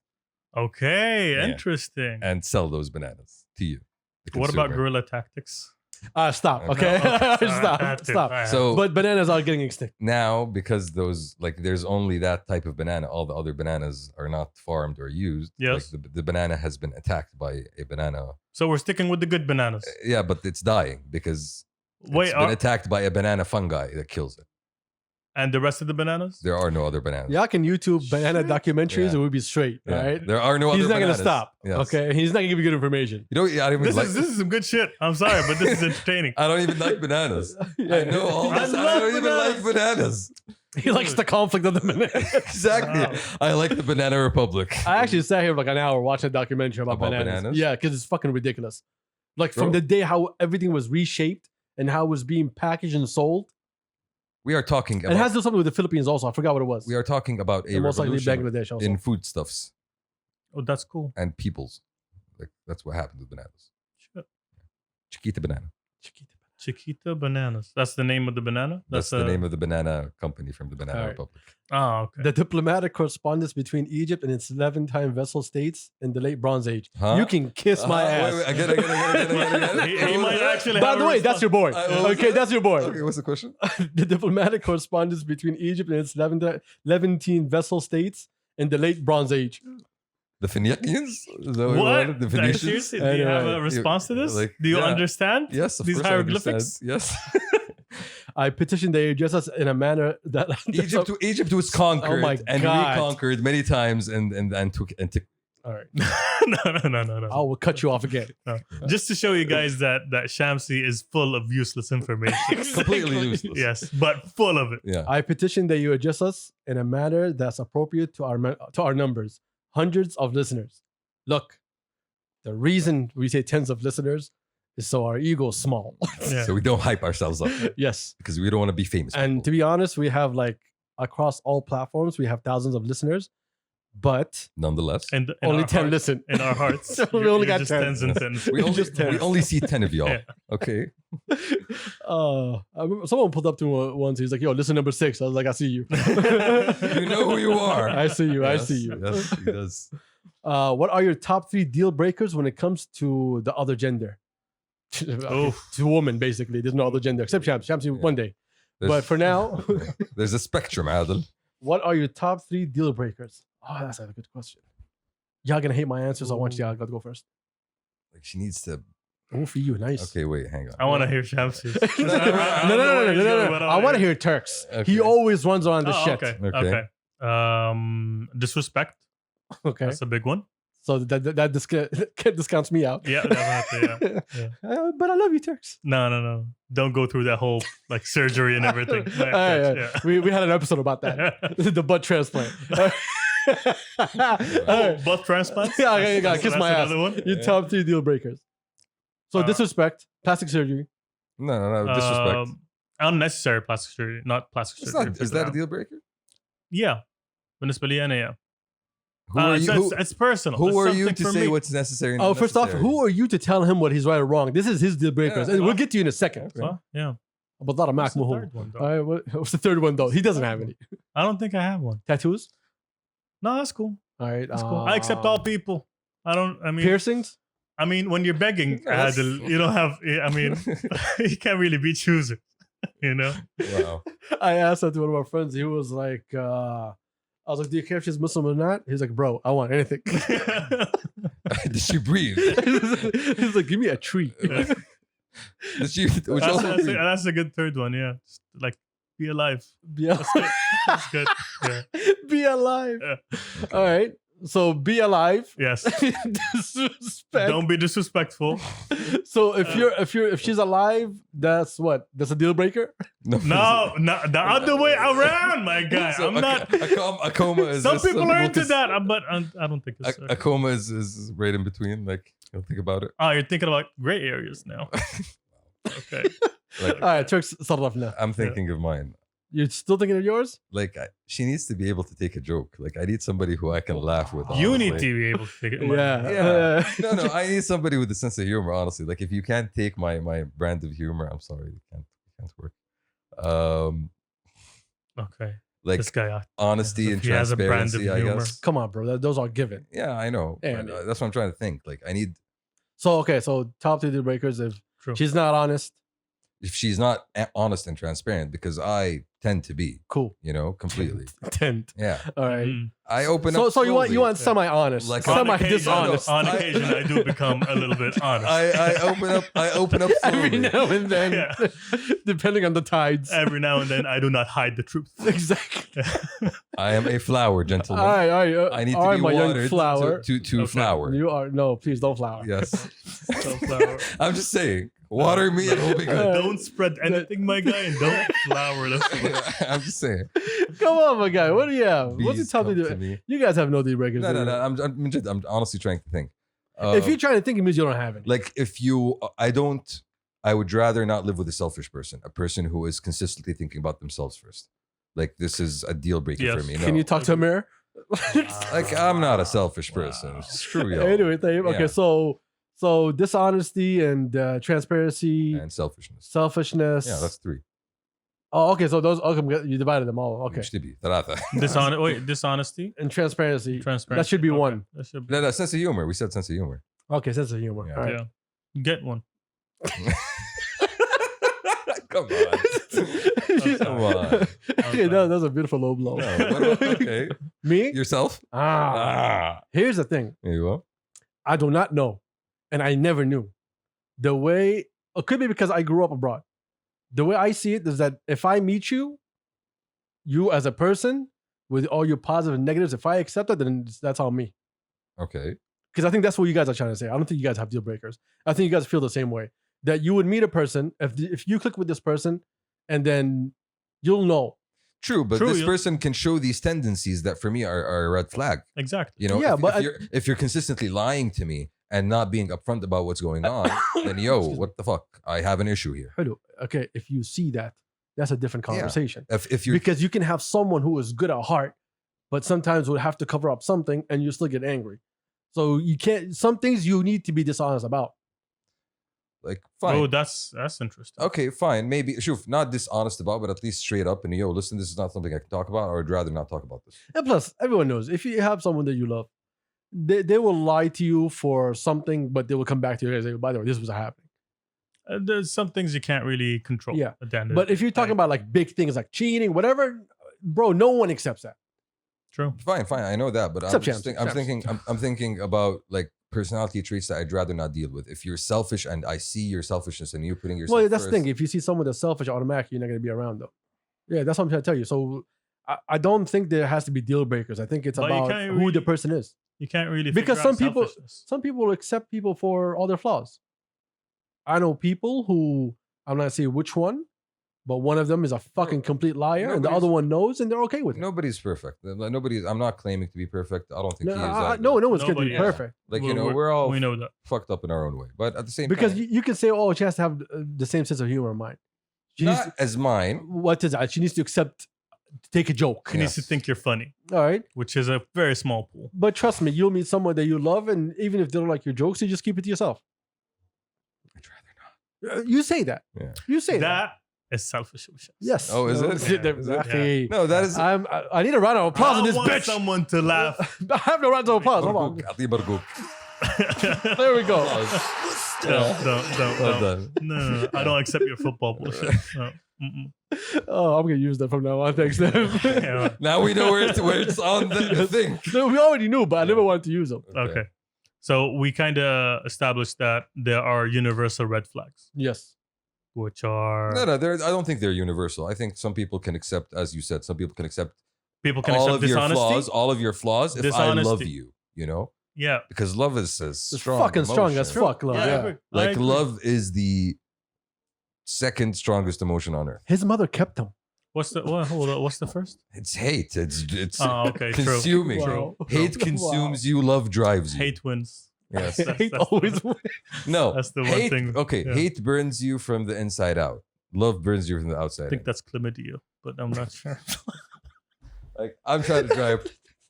Speaker 1: Okay.
Speaker 2: Yeah.
Speaker 1: Interesting.
Speaker 2: and sell those bananas to you. the
Speaker 1: What about
Speaker 2: consumer.
Speaker 1: guerrilla tactics?
Speaker 3: Stop.
Speaker 2: Okay.
Speaker 3: Okay.
Speaker 1: Had to.
Speaker 3: Stop.
Speaker 1: I had to.
Speaker 2: So
Speaker 3: But bananas are getting extinct.
Speaker 2: now, because those there's only that type of banana, all the other bananas are not farmed or used.
Speaker 1: Yes.
Speaker 2: Like the banana has been attacked by a banana.
Speaker 1: So we're sticking with the good bananas.
Speaker 2: Yeah, but it's dying because
Speaker 1: Wait,
Speaker 2: it's been attacked by a banana fungi that kills it.
Speaker 1: and the rest of the bananas?
Speaker 2: There are no other bananas.
Speaker 3: Y'all can YouTube banana documentaries
Speaker 2: Yeah.
Speaker 3: and we'll be straight,
Speaker 2: Yeah.
Speaker 3: right?
Speaker 2: There are no
Speaker 3: He's
Speaker 2: other
Speaker 3: not going
Speaker 2: bananas.
Speaker 3: to stop.
Speaker 2: Yes.
Speaker 3: Okay. He's not going to give you good information.
Speaker 2: You know, I don't even
Speaker 1: This is some good shit. I'm sorry, but this is entertaining.
Speaker 2: I don't even like bananas.
Speaker 3: Yeah.
Speaker 2: I know all
Speaker 1: I
Speaker 2: this. I
Speaker 1: love
Speaker 2: don't even like bananas.
Speaker 3: He likes the conflict of the banana.
Speaker 2: Exactly.
Speaker 1: Wow.
Speaker 2: I like the Banana Republic.
Speaker 3: I actually sat here for like an hour watching a documentary about bananas. Yeah, because it's fucking ridiculous. Like from
Speaker 2: Bro.
Speaker 3: the day how everything was reshaped and how it was being packaged and sold.
Speaker 2: We are talking
Speaker 3: And it has
Speaker 2: about.
Speaker 3: to do something with the Philippines also. I forgot what it was.
Speaker 2: We are talking about a
Speaker 3: And most likely
Speaker 2: revolution
Speaker 3: Bangladesh also.
Speaker 2: in foodstuffs
Speaker 1: Oh, that's cool.
Speaker 2: and peoples. Like that's what happened with bananas.
Speaker 1: Sure.
Speaker 2: Chiquita banana.
Speaker 1: Chiquita bananas. That's the name of the banana?
Speaker 2: That's the name of the banana company from the Banana
Speaker 3: Alright.
Speaker 2: Republic.
Speaker 1: Oh, okay.
Speaker 3: The diplomatic correspondence between Egypt and its 11-time vessel states in the late Bronze Age.
Speaker 2: Huh?
Speaker 3: You can kiss my ass.
Speaker 2: Wait, again.
Speaker 1: He might actually
Speaker 3: By
Speaker 1: have
Speaker 3: the
Speaker 1: a
Speaker 3: way, that's your boy.
Speaker 2: what was
Speaker 3: Okay,
Speaker 2: that?
Speaker 3: that's your boy.
Speaker 2: Okay, what's the question?
Speaker 3: The diplomatic correspondence between Egypt and its 11 vessel states in the late Bronze Age.
Speaker 2: The Phoenicians? Is that what you wanted?
Speaker 1: What?
Speaker 2: The Phoenicians?
Speaker 1: Seriously? Do you have a
Speaker 3: Anyway,
Speaker 1: response to this?
Speaker 2: like,
Speaker 1: Do you
Speaker 2: yeah.
Speaker 1: understand?
Speaker 2: Yes, of
Speaker 1: These
Speaker 2: course I
Speaker 1: hieroglyphics?
Speaker 2: understand. Yes.
Speaker 3: I petition they address us in a manner that
Speaker 2: Egypt was conquered
Speaker 3: Oh my
Speaker 2: and
Speaker 3: God.
Speaker 2: reconquered many times and took.
Speaker 3: All right,
Speaker 1: No.
Speaker 3: I will cut you off again.
Speaker 1: Just to show you guys that Shamsi is full of useless information.
Speaker 2: Completely useless.
Speaker 1: Yes, but full of it.
Speaker 2: Yeah.
Speaker 3: I petition that you address us in a manner that's appropriate to our numbers, hundreds of listeners. Look, the reason we say tens of listeners is so our ego is small.
Speaker 1: Yeah.
Speaker 2: So we don't hype ourselves up
Speaker 3: Yes,
Speaker 2: because we don't want to be famous.
Speaker 3: and to
Speaker 2: people.
Speaker 3: be honest, we have like across all platforms, we have thousands of listeners, but
Speaker 2: Nonetheless,
Speaker 1: And
Speaker 3: only 10 listen.
Speaker 1: in our hearts.
Speaker 3: We
Speaker 1: You're
Speaker 3: only got
Speaker 1: just
Speaker 3: 10.
Speaker 1: tens and tens.
Speaker 2: we only,
Speaker 3: just 10.
Speaker 2: we only see 10 of y'all.
Speaker 1: Yeah.
Speaker 2: Okay.
Speaker 3: I remember someone pulled up to me once. He's like, "Yo, listen, number 6." I was like, "I see you.
Speaker 2: You know who you are.
Speaker 3: I see you. I
Speaker 2: Yes,
Speaker 3: see you."
Speaker 2: Yes, he does.
Speaker 3: What are your top 3 deal breakers when it comes to the other gender?
Speaker 1: Oh.
Speaker 3: To women, basically. There's no other gender except Shams. Shamsi one day.
Speaker 2: There's-
Speaker 3: But for now,
Speaker 2: there's a spectrum, Adel.
Speaker 3: what are your top 3 deal breakers? Oh, that's a good question. Y'all gonna hate my answer, so I want y'all to go first.
Speaker 2: Like she needs to.
Speaker 3: Oh, for you, nice.
Speaker 2: Okay, wait, hang on.
Speaker 1: I want to hear Shamsi.
Speaker 3: No. I want to hear Turks.
Speaker 2: Okay.
Speaker 3: He always runs around the
Speaker 1: Oh,
Speaker 3: shit.
Speaker 1: okay.
Speaker 2: Okay.
Speaker 1: Okay. Disrespect.
Speaker 3: Okay.
Speaker 1: That's a big one.
Speaker 3: So that discounts me out.
Speaker 1: Yeah, definitely. Yeah.
Speaker 3: But I love you, Turks.
Speaker 1: No. Don't go through that whole like surgery and everything.
Speaker 3: Yeah. We had an episode about that. The butt transplant.
Speaker 1: Butt transplants?
Speaker 3: Yeah, you gotta
Speaker 1: That's-
Speaker 3: kiss
Speaker 1: that's
Speaker 3: my ass.
Speaker 1: another one?
Speaker 3: Your top 3 deal breakers. So disrespect, plastic surgery.
Speaker 2: No, disrespect.
Speaker 1: Unnecessary plastic surgery, not plastic
Speaker 2: It's
Speaker 1: surgery.
Speaker 2: not, is that a deal breaker?
Speaker 1: Yeah. بالنسبة لي أنا, yeah.
Speaker 2: Who are you?
Speaker 1: It's personal.
Speaker 2: Who
Speaker 1: It's
Speaker 2: are you
Speaker 1: something
Speaker 2: to
Speaker 1: for
Speaker 2: say
Speaker 1: me.
Speaker 2: what's necessary? And
Speaker 3: Oh, first off,
Speaker 2: unnecessary?
Speaker 3: who are you to tell him what he's right or wrong? This is his deal breakers.
Speaker 2: Yeah,
Speaker 3: and we'll
Speaker 1: well-
Speaker 3: get to you in a second.
Speaker 1: Well, yeah.
Speaker 3: But not a Mac
Speaker 1: What's the
Speaker 3: Mahou.
Speaker 1: third one, though?
Speaker 3: All right, what's the third one though? He doesn't have any
Speaker 1: I don't think I have one.
Speaker 3: tattoos.
Speaker 1: No, that's cool.
Speaker 3: All right,
Speaker 1: That's cool. I accept all people. I mean,
Speaker 3: piercings.
Speaker 1: when you're begging,
Speaker 2: Yes.
Speaker 1: Adil, you don't have. You can't really be choosing. You know.
Speaker 2: Wow.
Speaker 3: I asked that to one of our friends. He was like, I was like, "Do you care if she's Muslim or not?" He's like, "Bro, I want anything."
Speaker 2: Did she breathe?
Speaker 3: He's like, "Give me a treat."
Speaker 1: Yeah.
Speaker 2: Did she? Which
Speaker 1: That's,
Speaker 2: also
Speaker 1: that's, a,
Speaker 2: breathe?
Speaker 1: that's a good third one. Yeah. Just, like be alive.
Speaker 3: Be,
Speaker 1: That's good. That's good. Yeah.
Speaker 3: be alive.
Speaker 1: Yeah.
Speaker 3: All right. So be alive.
Speaker 1: Yes.
Speaker 3: Disrespect.
Speaker 1: Don't be disrespectful.
Speaker 3: So if she's alive, that's what? That's a deal breaker.
Speaker 1: No, the other way around, my guy.
Speaker 2: So
Speaker 1: I'm not.
Speaker 2: A coma is.
Speaker 1: Some people are into
Speaker 2: cons-
Speaker 1: that, but I don't think it's.
Speaker 2: A coma is right in between. Like, you don't think about it.
Speaker 1: Oh, you're thinking about gray areas now. Okay.
Speaker 2: Like,
Speaker 3: All right, Turks, start off now.
Speaker 2: I'm thinking of mine.
Speaker 3: You're still thinking of yours?
Speaker 2: Like, she needs to be able to take a joke. Like, I need somebody who I can laugh with.
Speaker 1: You
Speaker 2: honestly.
Speaker 1: need to be able to take it.
Speaker 3: Yeah.
Speaker 2: No, I need somebody with a sense of humor. Honestly, like if you can't take my brand of humor, I'm sorry, it can't work.
Speaker 1: Okay.
Speaker 2: Like
Speaker 1: This guy.
Speaker 2: honesty and
Speaker 1: He has a brand of
Speaker 2: transparency, I
Speaker 1: humor.
Speaker 2: guess.
Speaker 3: Come on, bro. Those are given.
Speaker 2: Yeah, I know. But,
Speaker 3: And-
Speaker 2: that's what I'm trying to think. Like, I need
Speaker 3: So top 2 deal breakers. If
Speaker 1: True.
Speaker 3: she's not honest,
Speaker 2: if she's not honest and transparent, because I tend to be,
Speaker 3: cool.
Speaker 2: completely.
Speaker 3: Tent.
Speaker 2: Yeah,
Speaker 3: All right.
Speaker 1: Mm.
Speaker 2: I open
Speaker 3: So
Speaker 2: up.
Speaker 3: you want
Speaker 2: slowly.
Speaker 3: semi-honest,
Speaker 2: Like
Speaker 1: On
Speaker 3: semi
Speaker 1: occasion-
Speaker 3: dishonest.
Speaker 1: On occasion, I do become a little bit honest.
Speaker 2: I open up slowly.
Speaker 3: Every now and then,
Speaker 1: Yeah.
Speaker 3: depending on the tides.
Speaker 1: Every now and then, I do not hide the truth.
Speaker 3: Exactly.
Speaker 2: I am a flower, gentlemen.
Speaker 3: All right.
Speaker 2: I need
Speaker 3: all
Speaker 2: to
Speaker 3: right,
Speaker 2: be
Speaker 3: my young
Speaker 2: watered
Speaker 3: flower.
Speaker 2: to
Speaker 1: Okay.
Speaker 2: flower.
Speaker 3: You are no, please don't flower.
Speaker 2: Yes.
Speaker 1: Sunflower.
Speaker 2: I'm just saying, water me and we'll be good.
Speaker 1: Don't spread anything, my guy, and don't flower.
Speaker 2: I'm just saying.
Speaker 3: Come on, my guy. What do you have? What's the
Speaker 2: Bees
Speaker 3: top
Speaker 2: come
Speaker 3: deal?
Speaker 2: to me.
Speaker 3: You guys have no deal breakers.
Speaker 2: No,
Speaker 3: do you?
Speaker 2: I'm honestly trying to think.
Speaker 3: If you're trying to think, it means you don't have any.
Speaker 2: Like, I would rather not live with a selfish person, a person who is consistently thinking about themselves first. Like, this is a deal breaker
Speaker 1: Yes.
Speaker 2: for me. No.
Speaker 3: Can you talk to a mirror?
Speaker 2: Like, I'm not a selfish person. Screw y'all.
Speaker 3: Anyway, okay,
Speaker 2: Yeah.
Speaker 3: so dishonesty and transparency,
Speaker 2: And selfishness.
Speaker 3: selfishness.
Speaker 2: Yeah, that's 3.
Speaker 3: Oh, okay. So those, okay, you divided them all. Okay.
Speaker 2: يشتبي 3.
Speaker 1: Dishonesty,
Speaker 3: And transparency.
Speaker 1: transparency.
Speaker 3: That should be
Speaker 1: Okay,
Speaker 3: one.
Speaker 1: That should be.
Speaker 2: No, no, sense of humor. We said sense of humor.
Speaker 3: Okay, sense of humor.
Speaker 2: Yeah.
Speaker 3: All right.
Speaker 1: Yeah, get one.
Speaker 2: Come on. Come on.
Speaker 3: Okay, that was a beautiful low blow.
Speaker 2: No, what about- okay.
Speaker 3: Me?
Speaker 2: Yourself? Ah.
Speaker 3: Here's the thing.
Speaker 2: There you go.
Speaker 3: I do not know, and I never knew. The way, it could be because I grew up abroad. The way I see it is that if I meet you, you as a person, with all your positive and negatives, if I accept it, then that's on me.
Speaker 2: Okay.
Speaker 3: Because I think that's what you guys are trying to say. I don't think you guys have deal breakers. I think you guys feel the same way. That you would meet a person, if you click with this person, and then you'll know.
Speaker 2: True, but
Speaker 1: True,
Speaker 2: this
Speaker 1: yeah.
Speaker 2: person can show these tendencies that for me are a red flag.
Speaker 1: Exactly.
Speaker 2: You know,
Speaker 3: Yeah,
Speaker 2: if,
Speaker 3: but
Speaker 2: if you're consistently lying to me and not being upfront about what's going on, then yo,
Speaker 3: Excuse me.
Speaker 2: what the fuck? I have an issue here.
Speaker 3: Hello. Okay, if you see that, that's a different
Speaker 2: Yeah.
Speaker 3: conversation.
Speaker 2: If you're
Speaker 3: Because you can have someone who is good at heart, but sometimes would have to cover up something and you still get angry. So you can't, some things you need to be dishonest about.
Speaker 2: like, fine.
Speaker 1: Oh, that's interesting.
Speaker 2: Okay, fine. Maybe, shoof, not dishonest about, but at least straight up and yo, listen, this is not something I can talk about, or I'd rather not talk about this.
Speaker 3: And plus, everyone knows if you have someone that you love, they will lie to you for something, but they will come back to you and say, by the way, this was happening.
Speaker 1: There's some things you can't really control.
Speaker 3: Yeah.
Speaker 1: At the end of
Speaker 3: But
Speaker 1: the
Speaker 3: if you're talking
Speaker 1: day.
Speaker 3: about like big things like cheating, whatever, bro, no one accepts that.
Speaker 1: True.
Speaker 2: Fine, I know that, but
Speaker 3: Except
Speaker 2: I'm thinking about like personality traits that I'd rather not deal with. If you're selfish and I see your selfishness and you're putting yourself
Speaker 3: Well, that's the
Speaker 2: first,
Speaker 3: thing. If you see someone that's selfish, automatically you're not going to be around though. Yeah, that's what I'm trying to tell you. So I don't think there has to be deal breakers. I think it's
Speaker 1: But you
Speaker 3: about
Speaker 1: can't
Speaker 3: who the
Speaker 1: really-
Speaker 3: person is.
Speaker 1: You can't really
Speaker 3: Because
Speaker 1: figure
Speaker 3: some
Speaker 1: out
Speaker 3: people-
Speaker 1: selfishness.
Speaker 3: Some people will accept people for all their flaws. I know people who, I'm not saying which one, but one of them is a fucking complete liar and the other
Speaker 2: nobody's-
Speaker 3: one knows and they're okay with it.
Speaker 2: nobody's perfect. Nobody's. I'm not claiming to be perfect. I don't think
Speaker 3: No,
Speaker 2: he is.
Speaker 3: no
Speaker 2: either.
Speaker 3: one's going to
Speaker 1: Nobody
Speaker 3: be
Speaker 1: is.
Speaker 3: perfect.
Speaker 2: Like, you know, we're all
Speaker 1: we know that.
Speaker 2: fucked up in our own way, but at the same
Speaker 3: Because
Speaker 2: time,
Speaker 3: you can say, oh, she has to have the same sense of humor in mind. She needs
Speaker 2: not as mine.
Speaker 3: what is that? She needs to accept, take a joke.
Speaker 1: He needs to
Speaker 2: Yes.
Speaker 1: think you're funny,
Speaker 3: All right.
Speaker 1: which is a very small pool.
Speaker 3: But trust me, you'll meet someone that you love, and even if they don't like your jokes, you just keep it to yourself.
Speaker 2: I'd rather not.
Speaker 3: You say that.
Speaker 2: Yeah.
Speaker 3: You say that.
Speaker 1: That is selfish.
Speaker 3: Yes.
Speaker 2: Oh, is it?
Speaker 1: Yeah,
Speaker 2: is it?
Speaker 3: Hey,
Speaker 2: No, that is.
Speaker 3: I need a round of applause
Speaker 1: I
Speaker 3: on this
Speaker 1: want
Speaker 3: bitch.
Speaker 1: someone to laugh.
Speaker 3: I have no round of applause. Hold on.
Speaker 2: Barguk, أعطيه barguk.
Speaker 3: There we go.
Speaker 1: Don't.
Speaker 2: Well done.
Speaker 1: No. I don't accept your football bullshit. No. Mm-mm.
Speaker 3: Oh, I'm gonna use that from now on. Thanks, Dev.
Speaker 1: Yeah.
Speaker 2: Now we know where it's on the thing.
Speaker 3: No, we already knew, but I never wanted to use them.
Speaker 1: Okay. So we kind of established that there are universal red flags,
Speaker 3: Yes.
Speaker 1: which are
Speaker 2: No, I don't think they're universal. I think some people can accept, as you said, some people can accept
Speaker 1: people can
Speaker 2: all
Speaker 1: accept
Speaker 2: of your
Speaker 1: dishonesty.
Speaker 2: flaws, all of your flaws. If I love
Speaker 1: Dishonesty.
Speaker 2: you, you know,
Speaker 1: Yeah.
Speaker 2: because love is as
Speaker 3: It's
Speaker 2: strong,
Speaker 3: fucking strong as
Speaker 2: emotion.
Speaker 3: fuck, love.
Speaker 1: I
Speaker 3: Yeah.
Speaker 1: agree. I
Speaker 2: Like
Speaker 1: agree.
Speaker 2: love is the second strongest emotion on earth.
Speaker 3: His mother kept him.
Speaker 1: What's the hold on, what's the first?
Speaker 2: It's hate. It's
Speaker 1: Oh, okay, true.
Speaker 2: consuming.
Speaker 3: Wow.
Speaker 2: Hate
Speaker 3: Wow.
Speaker 2: consumes you. Love drives you.
Speaker 1: Hate wins.
Speaker 2: Yes.
Speaker 3: Hate
Speaker 1: that's-
Speaker 3: always wins.
Speaker 2: No.
Speaker 1: That's the one
Speaker 2: hate,
Speaker 1: thing.
Speaker 2: Okay.
Speaker 1: yeah.
Speaker 2: Hate burns you from the inside out. Love burns you from the
Speaker 1: I
Speaker 2: outside.
Speaker 1: think
Speaker 2: in.
Speaker 1: that's chlamydia, but I'm not sure.
Speaker 2: Like I'm trying to drive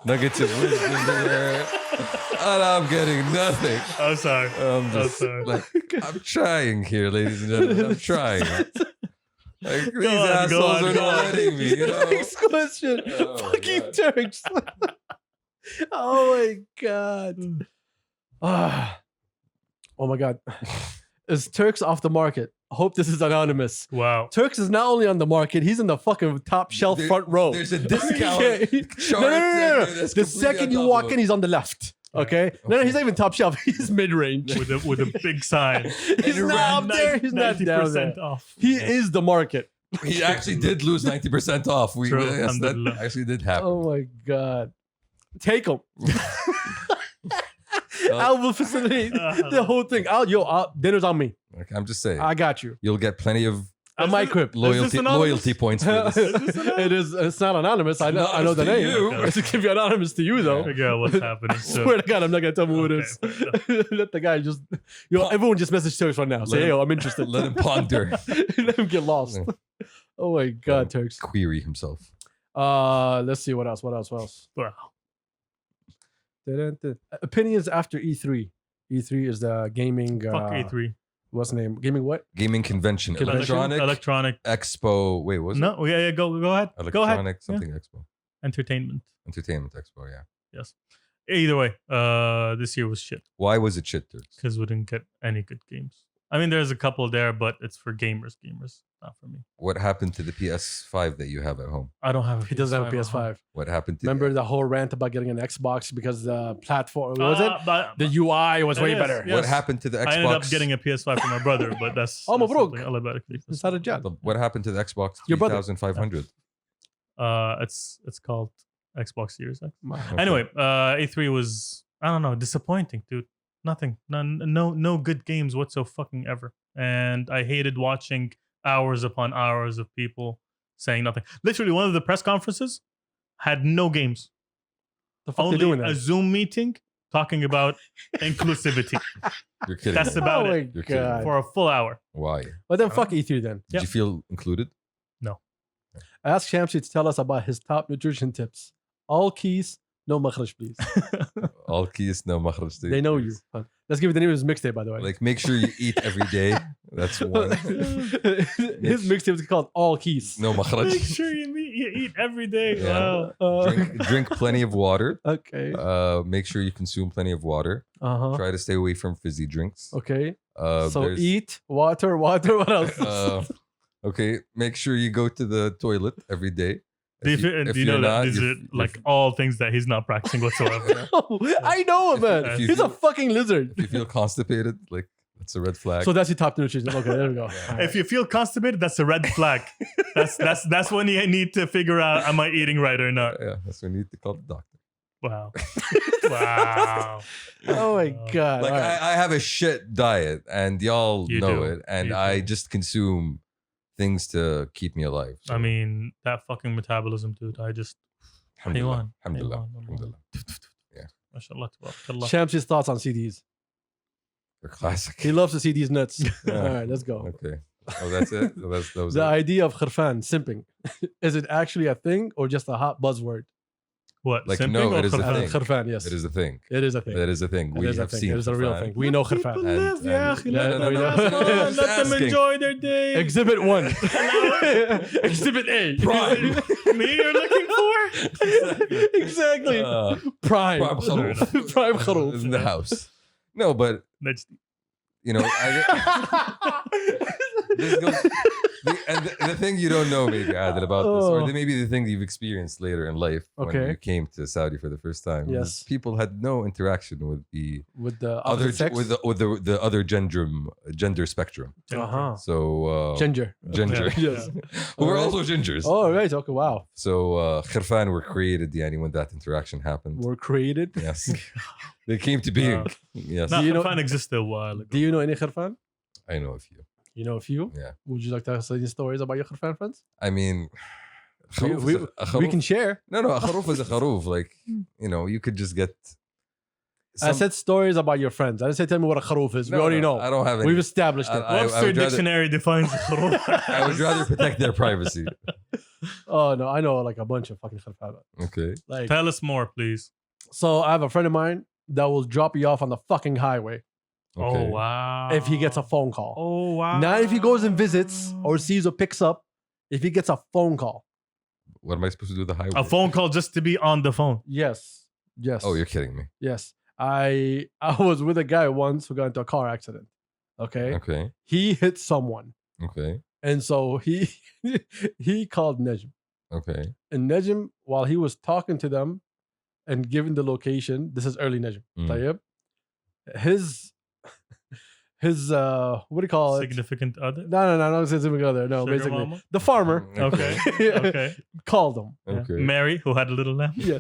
Speaker 2: negative wisdom there, and I'm getting nothing.
Speaker 1: I'm sorry.
Speaker 2: I'm just
Speaker 1: sorry.
Speaker 2: like I'm trying here, ladies and gentlemen. I'm trying. Like these
Speaker 1: on,
Speaker 2: assholes
Speaker 1: go on,
Speaker 2: are
Speaker 1: go
Speaker 2: not
Speaker 1: on.
Speaker 2: letting me. You know.
Speaker 3: Next question.
Speaker 2: Oh,
Speaker 3: Fucking
Speaker 2: God.
Speaker 3: Turks. Oh my god. Ah. Oh my god. Is Turks off the market? I hope this is anonymous.
Speaker 1: Wow.
Speaker 3: Turks is not only on the market, he's in the fucking top shelf
Speaker 2: There-
Speaker 3: front row.
Speaker 2: There's a discount.
Speaker 3: Yeah, he-
Speaker 2: chart
Speaker 3: no.
Speaker 2: there that's
Speaker 3: The
Speaker 2: completely
Speaker 3: second
Speaker 2: on
Speaker 3: you
Speaker 2: top
Speaker 3: walk
Speaker 2: of
Speaker 3: in,
Speaker 2: it.
Speaker 3: he's on the left. Okay? No, he's not even top shelf. He's mid range.
Speaker 1: With a big sign.
Speaker 3: He's not up there. He's not down there.
Speaker 1: 90% off.
Speaker 3: He is the market.
Speaker 2: He actually did lose 90% off.
Speaker 1: True,
Speaker 2: Yes, that
Speaker 1: alhamdulillah.
Speaker 2: actually did happen.
Speaker 3: Oh my god. Take him. I will facilitate the whole thing. Dinner's on me.
Speaker 2: Like, I'm just saying,
Speaker 3: I got you.
Speaker 2: you'll get plenty of
Speaker 3: On my crib.
Speaker 2: loyalty points for this.
Speaker 3: It is. It's not anonymous. I know.
Speaker 2: It's
Speaker 3: I know the
Speaker 2: anonymous
Speaker 3: name.
Speaker 2: to you.
Speaker 3: It's gonna be anonymous to you though.
Speaker 1: Figure out what's happening.
Speaker 3: I
Speaker 1: So,
Speaker 3: swear to God, I'm not gonna tell me who it
Speaker 1: Okay,
Speaker 3: is.
Speaker 1: fair
Speaker 3: Let the guy just. Everyone just message Turks right now. Say,
Speaker 2: Let
Speaker 3: hey,
Speaker 2: him-
Speaker 3: yo, I'm interested.
Speaker 2: Let him ponder,
Speaker 3: Let him get lost.
Speaker 2: Yeah.
Speaker 3: Oh my God, Turks.
Speaker 2: query himself.
Speaker 3: Let's see what else.
Speaker 1: wow.
Speaker 3: Opinions after E3. E3 is the gaming.
Speaker 1: Fuck E3.
Speaker 3: What's the name? Gaming what?
Speaker 2: Gaming convention.
Speaker 1: Electronic.
Speaker 2: Expo. Wait, what was it?
Speaker 1: No, yeah, go ahead. Go ahead.
Speaker 2: Electronic something expo.
Speaker 1: Entertainment.
Speaker 2: Entertainment expo, yeah.
Speaker 1: Yes. Either way, this year was shit
Speaker 2: Why was it shit, Turks?
Speaker 1: because we didn't get any good games. I mean, there's a couple there, but it's for gamers, not for me.
Speaker 2: What happened to the PS5 that you have at home?
Speaker 1: I don't have a
Speaker 3: He doesn't have a
Speaker 1: at home.
Speaker 3: PS5.
Speaker 2: What happened to
Speaker 3: Remember the whole rant about getting an Xbox because the platform what was it?
Speaker 1: But
Speaker 3: The UI was
Speaker 1: It
Speaker 3: way
Speaker 1: is,
Speaker 3: better.
Speaker 1: yeah.
Speaker 2: What
Speaker 1: Yes.
Speaker 2: happened to the Xbox?
Speaker 1: I ended up getting a PS5 for my brother, but that's
Speaker 3: Oh,
Speaker 1: that's
Speaker 3: مبروك.
Speaker 1: something alphabetically.
Speaker 3: It's not a job.
Speaker 2: What happened to the Xbox
Speaker 3: Your brother.
Speaker 2: 3500?
Speaker 1: It's called Xbox Series X.
Speaker 2: Okay.
Speaker 1: Anyway, E3 was, I don't know, disappointing, dude. Nothing, no good games whatsoever fucking ever. And I hated watching hours upon hours of people saying nothing. Literally, one of the press conferences had no games.
Speaker 3: The fuck they
Speaker 1: Only
Speaker 3: doing
Speaker 1: a
Speaker 3: that?
Speaker 1: Zoom meeting talking about inclusivity.
Speaker 2: You're kidding
Speaker 1: That's
Speaker 2: me.
Speaker 1: about
Speaker 3: oh
Speaker 1: it.
Speaker 3: my
Speaker 2: You're kidding.
Speaker 3: god.
Speaker 1: For a full hour.
Speaker 2: Why?
Speaker 3: But then fuck E3 then.
Speaker 2: Did you feel included?
Speaker 3: I asked Shamsi to tell us about his top nutrition tips. All keys, no makhraj, please.
Speaker 2: All keys, no makhraj.
Speaker 3: They know you. Let's give it the name of his mixtape, by the way.
Speaker 2: Like, make sure you eat every day. That's one.
Speaker 3: His mixtape is called All Keys.
Speaker 2: No
Speaker 1: Make
Speaker 2: makhraj.
Speaker 1: sure you eat every day.
Speaker 2: Yeah.
Speaker 1: Wow.
Speaker 2: Drink plenty of water.
Speaker 3: Okay.
Speaker 2: Make sure you consume plenty of water.
Speaker 3: Uh-huh.
Speaker 2: Try to stay away from fizzy drinks.
Speaker 3: Okay. So
Speaker 2: there's-
Speaker 3: eat, water, what else?
Speaker 2: Okay, make sure you go to the toilet every day.
Speaker 1: Do you know that these are like all things that he's not practicing whatsoever?
Speaker 3: I know him, man.
Speaker 2: if you
Speaker 3: He's a
Speaker 2: feel-
Speaker 3: fucking lizard.
Speaker 2: if you feel constipated, like that's a red flag.
Speaker 3: So that's your top nutrition. Okay, there we go.
Speaker 1: If you feel constipated, that's a red flag. That's when you need to figure out, am I eating right or not?
Speaker 2: Yeah, that's when you need to call the doctor.
Speaker 1: Wow. Wow.
Speaker 3: Oh my god.
Speaker 2: Like
Speaker 3: All right.
Speaker 2: I have a shit diet, and y'all
Speaker 1: You
Speaker 2: know
Speaker 1: do.
Speaker 2: it, and
Speaker 1: You
Speaker 2: I
Speaker 1: do.
Speaker 2: just consume things to keep me alive. So,
Speaker 1: I mean, that fucking metabolism, dude. I just,
Speaker 2: alhamdulillah,
Speaker 1: Haywan.
Speaker 2: alhamdulillah,
Speaker 1: Haywan.
Speaker 2: alhamdulillah. Yeah.
Speaker 1: mashallah, tabarakallah.
Speaker 3: Shamsi's thoughts on CDs.
Speaker 2: They're classic.
Speaker 3: He loves to see these nuts.
Speaker 2: Yeah.
Speaker 3: All right, let's go.
Speaker 2: Okay. Oh, that's it. That was
Speaker 3: The
Speaker 2: it.
Speaker 3: idea of khirfan, simping, is it actually a thing or just a hot buzzword?
Speaker 1: What?
Speaker 2: Like,
Speaker 1: simping
Speaker 2: no,
Speaker 1: or
Speaker 2: it is a
Speaker 1: khurfan?
Speaker 2: thing.
Speaker 3: Khirfan, yes.
Speaker 2: It is a thing.
Speaker 3: It is a thing.
Speaker 2: That is a thing.
Speaker 3: It
Speaker 2: We
Speaker 3: is a
Speaker 2: have
Speaker 3: thing.
Speaker 2: seen.
Speaker 3: It is a real
Speaker 2: Khurfan.
Speaker 3: thing. We know
Speaker 1: People
Speaker 3: khirfan.
Speaker 1: live, yeah.
Speaker 2: No, no, no,
Speaker 3: no,
Speaker 1: Let
Speaker 3: no.
Speaker 1: them
Speaker 2: Just
Speaker 1: let them
Speaker 2: asking.
Speaker 1: enjoy their day.
Speaker 3: Exhibit 1. Exhibit A.
Speaker 2: Prime.
Speaker 1: Me you're looking for?
Speaker 3: Exactly. Prime.
Speaker 2: Prime kharoof.
Speaker 3: Prime kharoof.
Speaker 2: In the house. No, but
Speaker 1: That's
Speaker 2: you know, this goes, the thing you don't know maybe Adil about this, or
Speaker 3: Oh.
Speaker 2: maybe the thing you've experienced later in life when
Speaker 3: Okay.
Speaker 2: you came to Saudi for the first time.
Speaker 3: Yes.
Speaker 2: is people had no interaction with the
Speaker 3: With the
Speaker 2: other
Speaker 3: opposite sex.
Speaker 2: with the other gender spectrum.
Speaker 3: Uh-huh.
Speaker 2: So
Speaker 3: Ginger.
Speaker 2: ginger,
Speaker 1: Yeah.
Speaker 3: Yes.
Speaker 2: who were
Speaker 3: Alright.
Speaker 2: also gingers.
Speaker 3: Oh, right. Okay, wow.
Speaker 2: So khirfan were created, yani, when that interaction happened.
Speaker 3: We're created.
Speaker 2: Yes, they came to being.
Speaker 1: Wow.
Speaker 2: Yes,
Speaker 1: Nah,
Speaker 3: Do you know-
Speaker 1: khurfan existed a while ago.
Speaker 3: Do you know any khirfan?
Speaker 2: I know a few.
Speaker 3: You know a few?
Speaker 2: Yeah,
Speaker 3: Would you like to tell any stories about your khirfan friends?
Speaker 2: I mean,
Speaker 3: We,
Speaker 2: kharoof
Speaker 3: we,
Speaker 2: is a
Speaker 3: we
Speaker 2: kharoof-
Speaker 3: can share.
Speaker 2: No, a kharoof is a kharoof. Like, you know, you could just get.
Speaker 3: I said stories about your friends. I didn't say tell me what a kharoof is. We already know.
Speaker 2: I don't have any.
Speaker 3: We've established it.
Speaker 2: I
Speaker 1: Webster
Speaker 2: would rather-
Speaker 1: Dictionary defines khuruf.
Speaker 2: I would rather protect their privacy.
Speaker 3: Oh no, I know like a bunch of fucking khirfan.
Speaker 2: Okay.
Speaker 3: Like,
Speaker 1: Tell us more, please.
Speaker 3: so I have a friend of mine that will drop you off on the fucking highway
Speaker 2: Okay.
Speaker 1: Oh wow.
Speaker 3: if he gets a phone call.
Speaker 1: Oh wow.
Speaker 3: Not if he goes and visits or sees or picks up. If he gets a phone call.
Speaker 2: What am I supposed to do with the highway?
Speaker 1: A phone call just to be on the phone.
Speaker 3: Yes. Yes.
Speaker 2: Oh, you're kidding me.
Speaker 3: Yes. I was with a guy once who got into a car accident. Okay.
Speaker 2: Okay.
Speaker 3: He hit someone.
Speaker 2: Okay.
Speaker 3: And so he he called Najm.
Speaker 2: Okay.
Speaker 3: And Najm, while he was talking to them and giving the location, this is early Najm.
Speaker 2: Mm.
Speaker 3: طيب, his what do you call it?
Speaker 1: Significant other.
Speaker 3: No, significant other. No,
Speaker 1: Sugar
Speaker 3: basically
Speaker 1: mama?
Speaker 3: the farmer
Speaker 1: Okay. Okay.
Speaker 3: called him.
Speaker 1: Yeah.
Speaker 2: Okay.
Speaker 1: Mary, who had a little lamb.
Speaker 3: Yeah.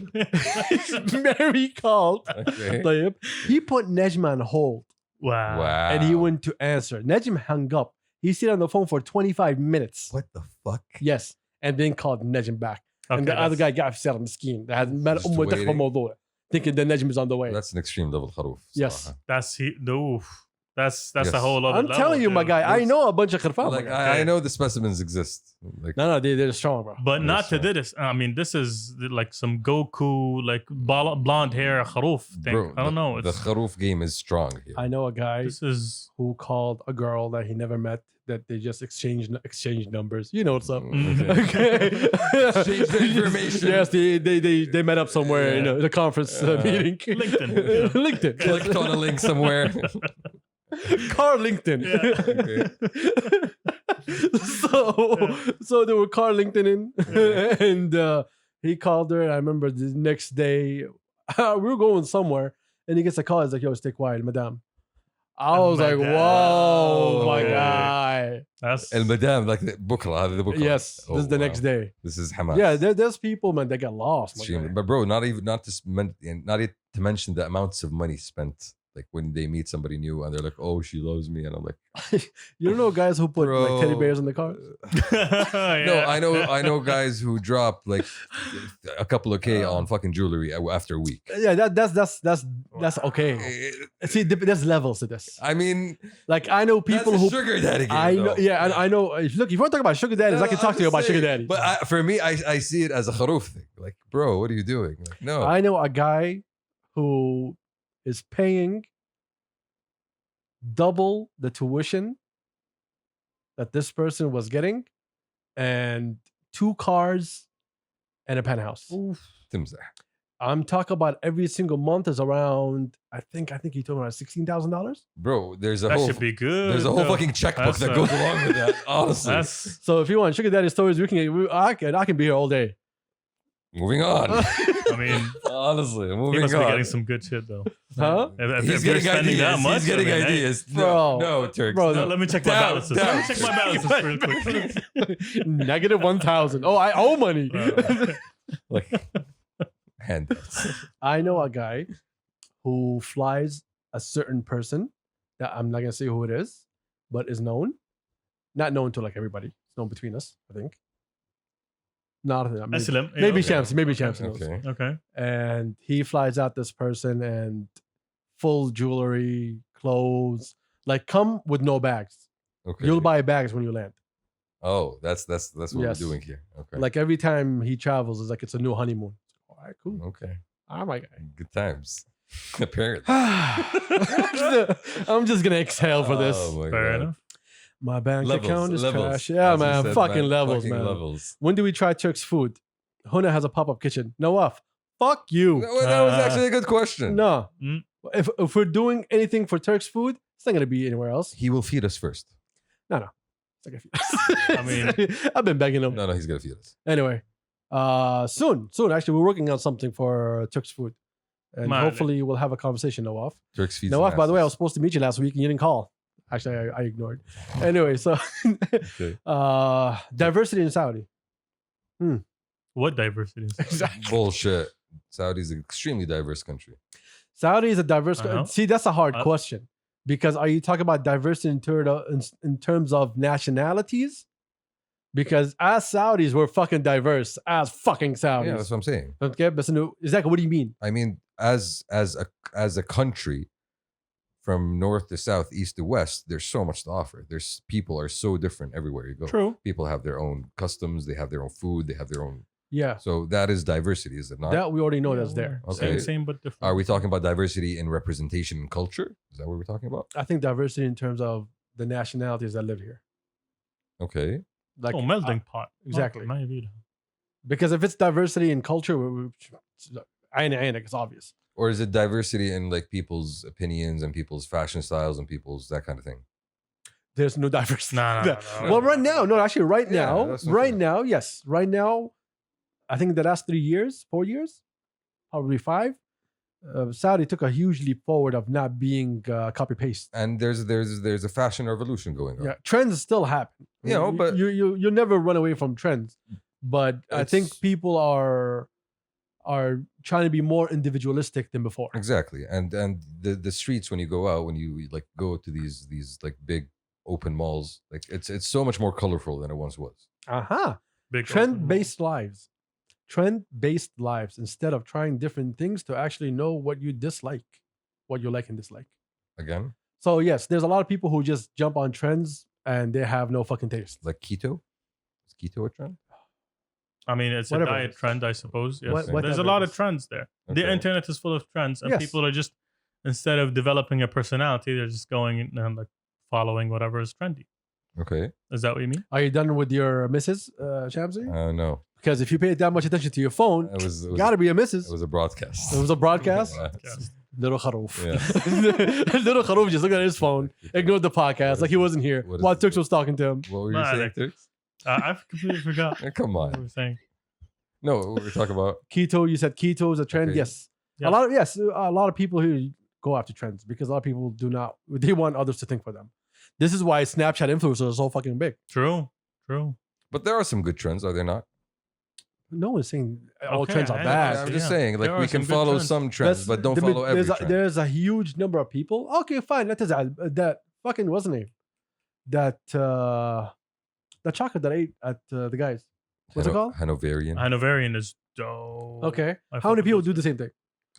Speaker 3: Mary called.
Speaker 2: Okay.
Speaker 3: طيب. He put Najm on hold
Speaker 1: Wow.
Speaker 2: Wow.
Speaker 3: and he went to answer. Najm hung up. He stayed on the phone for 25 minutes.
Speaker 2: What the fuck?
Speaker 3: Yes. And then called Najm back.
Speaker 1: Okay,
Speaker 3: and the other
Speaker 1: that's-
Speaker 3: guy got upset مسكين. That had met
Speaker 2: Just waiting.
Speaker 3: الموضوع. Thinking that Najm is on the way.
Speaker 2: That's an extreme level kharoof.
Speaker 3: Yes.
Speaker 2: صراحة.
Speaker 1: That's he. Oof. That's
Speaker 2: Yes.
Speaker 1: a whole other
Speaker 3: I'm
Speaker 1: level,
Speaker 3: telling you, my
Speaker 1: dude.
Speaker 3: guy. I
Speaker 2: Yes.
Speaker 3: know a bunch of khirfan.
Speaker 2: Like
Speaker 3: my guy.
Speaker 2: I know the specimens exist. Like
Speaker 3: No, they're strong, bro.
Speaker 1: But not
Speaker 2: Yes,
Speaker 1: to
Speaker 2: sir.
Speaker 1: this. I mean, this is like some Goku, like blonde hair kharoof thing.
Speaker 2: bro,
Speaker 1: I don't know.
Speaker 2: The
Speaker 1: It's,
Speaker 2: kharoof game is strong here.
Speaker 3: I know a guy
Speaker 1: this is
Speaker 3: who called a girl that he never met that they just exchange numbers. You know what's up.
Speaker 1: Mhm.
Speaker 3: Okay.
Speaker 2: Exchange the information.
Speaker 3: Yes, they met up somewhere in a conference meeting.
Speaker 1: LinkedIn.
Speaker 3: LinkedIn.
Speaker 2: Clicked on a link somewhere.
Speaker 3: Car LinkedIn. So they were car LinkedIning, and he called her. I remember the next day we were going somewhere, and he gets a call. He's like, "Yo, stay quiet, madame." I was like,
Speaker 1: Madame.
Speaker 3: "Whoa, my
Speaker 1: Okay.
Speaker 3: guy!"
Speaker 1: That's
Speaker 2: المدام like بكره هذا بكره.
Speaker 3: Yes, this is the
Speaker 2: wow.
Speaker 3: next day.
Speaker 2: This is Hamas.
Speaker 3: Yeah, there's people, man, that get lost. my guy.
Speaker 2: But bro, not to mention the amounts of money spent. Like when they meet somebody new and they're like, "Oh, she loves me," and I'm like,
Speaker 3: You know guys who put like teddy
Speaker 2: Bro.
Speaker 3: bears in the car?
Speaker 2: "No, I know guys who drop like a couple of K on fucking jewelry after a week."
Speaker 3: Yeah, that's okay. See, there's levels to this.
Speaker 2: I mean,
Speaker 3: Like I know people
Speaker 2: that's a
Speaker 3: who
Speaker 2: sugar daddy game.
Speaker 3: I know,
Speaker 2: though.
Speaker 3: yeah, and I know. Look, if you want to talk about sugar daddies, I can talk to you about sugar daddies.
Speaker 2: But for me, I see it as a kharoof thing. Like, bro, what are you doing? Like, no,
Speaker 3: I know a guy who is paying double the tuition that this person was getting, and 2 cars and a penthouse.
Speaker 2: تمزح.
Speaker 3: I'm talking about every single month is around. I think he told me around $16,000.
Speaker 2: Bro, there's a
Speaker 1: that
Speaker 2: whole
Speaker 1: should be good.
Speaker 2: there's a whole
Speaker 1: though.
Speaker 2: fucking checkbook
Speaker 1: That's
Speaker 2: that
Speaker 1: a-
Speaker 2: goes along with that. Honestly,
Speaker 1: That's
Speaker 3: So if you want sugar daddy stories, I can be here all day.
Speaker 2: moving on.
Speaker 1: I mean,
Speaker 2: Honestly,
Speaker 1: he
Speaker 2: moving
Speaker 1: must be
Speaker 2: on.
Speaker 1: getting some good shit though.
Speaker 3: Huh?
Speaker 1: If
Speaker 2: He's
Speaker 1: you're
Speaker 2: getting
Speaker 1: spending
Speaker 2: ideas.
Speaker 1: that much,
Speaker 2: He's getting
Speaker 1: I mean, hey,
Speaker 2: ideas.
Speaker 3: Bro.
Speaker 2: No, Turks.
Speaker 3: Bro,
Speaker 2: no.
Speaker 1: let me check my
Speaker 2: Down,
Speaker 1: balances. Let me
Speaker 2: down.
Speaker 1: check my balances real quick.
Speaker 3: Negative 1,000. Oh, I owe money.
Speaker 2: Like handouts.
Speaker 3: I know a guy who flies a certain person that I'm not gonna say who it is, but is known. Not known to like everybody. It's known between us, I think. Not maybe,
Speaker 1: Aslam. Yeah,
Speaker 3: maybe
Speaker 1: okay.
Speaker 3: Shamsi, maybe Shamsi knows.
Speaker 2: Okay.
Speaker 1: Okay.
Speaker 3: And he flies out this person and full jewelry, clothes, like come with no bags.
Speaker 2: Okay.
Speaker 3: You'll buy bags when you land.
Speaker 2: Oh, that's what
Speaker 3: Yes.
Speaker 2: we're doing here. Okay.
Speaker 3: Like every time he travels, it's like it's a new honeymoon. All right, cool.
Speaker 2: Okay.
Speaker 3: Oh my god.
Speaker 2: Good times. Apparently.
Speaker 3: I'm just gonna exhale for this.
Speaker 2: Oh my
Speaker 1: Fair
Speaker 2: God.
Speaker 1: enough.
Speaker 3: My bank
Speaker 2: Levels,
Speaker 3: account is
Speaker 2: levels.
Speaker 3: trash. Yeah,
Speaker 2: As you
Speaker 3: man.
Speaker 2: said,
Speaker 3: Fucking levels,
Speaker 2: fucking
Speaker 3: man.
Speaker 2: Levels.
Speaker 3: When do we try Turk's food? Huna has a pop-up kitchen. Nawaf, fuck you.
Speaker 2: That was actually a good question.
Speaker 3: No.
Speaker 1: Mm.
Speaker 3: If we're doing anything for Turk's food, it's not gonna be anywhere else.
Speaker 2: He will feed us first.
Speaker 3: It's not gonna
Speaker 1: I mean-
Speaker 3: I've been begging him.
Speaker 2: No, he's gonna feed us.
Speaker 3: Anyway, soon. Actually, we're working on something for Turk's food, and
Speaker 1: Man.
Speaker 3: hopefully we'll have a conversation. Nawaf.
Speaker 2: Turks feeds.
Speaker 3: Nawaf, by the way, I was
Speaker 2: asses.
Speaker 3: supposed to meet you last week and you didn't call. Actually, I ignored. Anyway, so
Speaker 2: Okay.
Speaker 3: diversity in Saudi.
Speaker 1: What diversity? is-
Speaker 3: Exactly.
Speaker 2: Bullshit. Saudi's an extremely diverse country.
Speaker 3: Saudi is a diverse.
Speaker 1: Uh-huh.
Speaker 3: See, that's a hard
Speaker 1: Uh,
Speaker 3: question because are you talking about diversity in terms of nationalities? Because as Saudis, we're fucking diverse as fucking
Speaker 2: Yeah, that's
Speaker 3: Saudis.
Speaker 2: what I'm saying.
Speaker 3: Okay, but exactly. What do you mean?
Speaker 2: I mean, as a country, from north to south, east to west, there's so much to offer. There's people are so different everywhere you go.
Speaker 1: True.
Speaker 2: People have their own customs. They have their own food. They have their own.
Speaker 3: Yeah,
Speaker 2: So that is diversity, is it not?
Speaker 3: that we already know
Speaker 1: Yeah,
Speaker 3: that's there.
Speaker 2: Okay.
Speaker 1: Same but different.
Speaker 2: Are we talking about diversity in representation and culture? Is that what we're talking about?
Speaker 3: I think diversity in terms of the nationalities that live here.
Speaker 2: Okay.
Speaker 3: Like
Speaker 1: oh, melting pot.
Speaker 3: exactly.
Speaker 1: ما يبي له.
Speaker 3: because if it's diversity in culture, it's obvious.
Speaker 2: Or is it diversity in like people's opinions and people's fashion styles and people's that kind of thing?
Speaker 3: There's no diversity.
Speaker 1: No, no, no.
Speaker 3: Well, right now, no, actually, right
Speaker 2: Yeah,
Speaker 3: now,
Speaker 2: that's what I'm saying.
Speaker 3: yes, right now, I think the last 3 years, 4 years, probably 5, Saudi took a huge leap forward of not being copy paste.
Speaker 2: And there's a fashion revolution going on.
Speaker 3: Yeah, trends still happen.
Speaker 2: You know, but-
Speaker 3: you never run away from trends. But I think
Speaker 2: It's-
Speaker 3: people are trying to be more individualistic than before.
Speaker 2: Exactly. And the streets when you go out, when you like go to these like big open malls, like it's so much more colorful than it once was.
Speaker 3: Aha.
Speaker 1: Big
Speaker 3: Trend-based lives. Trend-based lives instead of trying different things to actually know what you dislike, what you like and dislike.
Speaker 2: Again,
Speaker 3: So yes, there's a lot of people who just jump on trends and they have no fucking taste.
Speaker 2: Like keto? Is keto a trend?
Speaker 1: I mean, it's
Speaker 3: Whatever
Speaker 1: a
Speaker 3: it
Speaker 1: diet
Speaker 3: is.
Speaker 1: trend, I suppose. Yes.
Speaker 3: Whatever
Speaker 1: There's a
Speaker 3: it
Speaker 1: lot of
Speaker 3: is.
Speaker 1: trends there.
Speaker 2: Okay.
Speaker 1: The internet is full of trends, and
Speaker 3: Yes.
Speaker 1: people are just, instead of developing a personality, they're just going and like following whatever is trendy.
Speaker 2: Okay.
Speaker 1: Is that what you mean?
Speaker 3: Are you done with your missus, Shamsi?
Speaker 2: No.
Speaker 3: Because if you pay that much attention to your phone,
Speaker 2: It was
Speaker 3: gotta be a missus.
Speaker 2: it was a broadcast.
Speaker 3: It was a broadcast.
Speaker 2: Yeah.
Speaker 1: Yes.
Speaker 3: Little Kharoof.
Speaker 2: Yeah.
Speaker 3: Little Kharoof just looked at his phone, ignored the podcast like he wasn't here
Speaker 2: What is
Speaker 3: while
Speaker 2: it?
Speaker 3: Turks was talking to him.
Speaker 2: What were you
Speaker 1: Nah,
Speaker 2: saying,
Speaker 1: like-
Speaker 2: Turks?
Speaker 1: I've completely forgot
Speaker 2: Come
Speaker 1: what we
Speaker 2: on.
Speaker 1: were saying.
Speaker 2: No, what we're talking about.
Speaker 3: Keto, you said keto is a trend.
Speaker 2: Okay.
Speaker 3: Yes.
Speaker 1: Yeah.
Speaker 3: A lot of people who go after trends because a lot of people they want others to think for them. This is why Snapchat influencers are so fucking big.
Speaker 1: True.
Speaker 2: But there are some good trends, are there not?
Speaker 3: No one's saying all
Speaker 1: Okay,
Speaker 3: trends are
Speaker 1: I
Speaker 3: bad.
Speaker 2: I'm
Speaker 1: Yeah.
Speaker 2: just saying, like
Speaker 1: There are
Speaker 2: we can
Speaker 1: some good
Speaker 2: follow
Speaker 1: trends.
Speaker 2: some trends, but don't follow every trend.
Speaker 3: There's a huge number of people. Okay, fine. That fucking what's the name? That chocolate that I ate at the guys. What's it called?
Speaker 2: Hanoverian.
Speaker 1: Hanoverian is dope.
Speaker 3: Okay.
Speaker 1: I
Speaker 3: How many
Speaker 1: fuck
Speaker 3: people
Speaker 1: with
Speaker 3: do
Speaker 1: those.
Speaker 3: the same thing?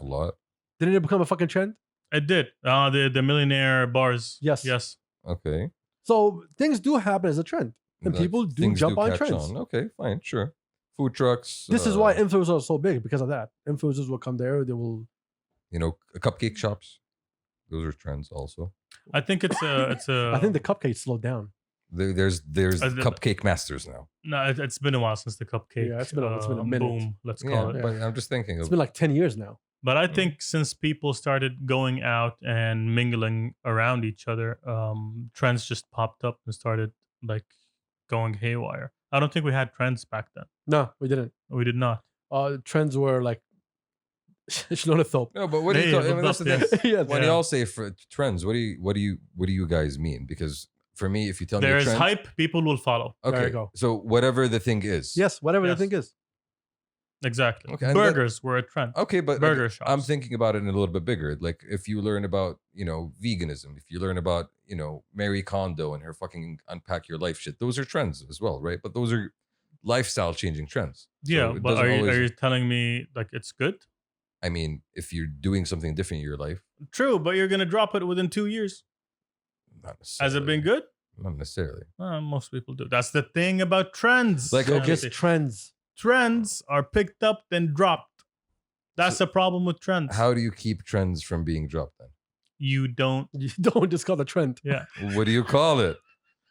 Speaker 2: A lot.
Speaker 3: Didn't it become a fucking trend?
Speaker 1: It did. The millionaire bars.
Speaker 3: Yes.
Speaker 1: Yes.
Speaker 2: Okay.
Speaker 3: So things do happen as a trend, and
Speaker 2: Like,
Speaker 3: people do
Speaker 2: things
Speaker 3: jump on
Speaker 2: catch
Speaker 3: trends.
Speaker 2: on. Okay, fine, sure. Food trucks.
Speaker 3: This is why influencers are so big because of that. Influencers will come there. They will.
Speaker 2: cupcake shops. Those are trends also.
Speaker 1: I think it's a.
Speaker 3: I think the cupcakes slowed down.
Speaker 2: There's
Speaker 1: the-
Speaker 2: cupcake masters now.
Speaker 1: No, it's been a while since the cupcake.
Speaker 3: Yeah, it's been a minute.
Speaker 1: Boom, let's
Speaker 2: Yeah,
Speaker 1: call it.
Speaker 2: but I'm just thinking
Speaker 3: It's
Speaker 2: of
Speaker 3: been like 10 years now.
Speaker 1: But I think since people started going out and mingling around each other, trends just popped up and started like going haywire. I don't think we had trends back then.
Speaker 3: No, we didn't.
Speaker 1: We did not.
Speaker 3: Trends were like Shlonethop.
Speaker 2: no, but what do
Speaker 1: Hey,
Speaker 2: you? I mean, that's the
Speaker 1: yes.
Speaker 2: thing.
Speaker 3: Yes.
Speaker 2: When
Speaker 1: Yeah.
Speaker 2: y'all say for trends, what do you guys mean? Because for me, if you tell me a
Speaker 1: There's
Speaker 2: trend,
Speaker 1: hype, people will follow.
Speaker 3: There
Speaker 2: okay,
Speaker 3: you go.
Speaker 2: so whatever the thing is,
Speaker 3: Yes, whatever
Speaker 1: Yes.
Speaker 3: the thing is.
Speaker 1: Exactly.
Speaker 2: Okay, and
Speaker 1: Burgers were a trend.
Speaker 2: okay, but
Speaker 1: Burger shops.
Speaker 2: I'm thinking about it in a little bit bigger. Like if you learn about, veganism, if you learn about, Marie Kondo and her fucking unpack your life shit, those are trends as well, right? But those are lifestyle changing trends. So
Speaker 1: Yeah,
Speaker 2: it
Speaker 1: but
Speaker 2: doesn't
Speaker 1: are
Speaker 2: always-
Speaker 1: you telling me like it's good?
Speaker 2: I mean, if you're doing something different in your life,
Speaker 1: True, but you're gonna drop it within 2 years.
Speaker 2: not necessarily.
Speaker 1: Has it been good?
Speaker 2: Not necessarily.
Speaker 1: Most people do. That's the thing about trends.
Speaker 2: Like,
Speaker 3: They're
Speaker 2: okay.
Speaker 3: just trends.
Speaker 1: Trends are picked up then dropped. That's the problem with trends.
Speaker 2: How do you keep trends from being dropped then?
Speaker 1: You don't.
Speaker 3: You don't just call the trend.
Speaker 1: Yeah.
Speaker 2: What do you call it?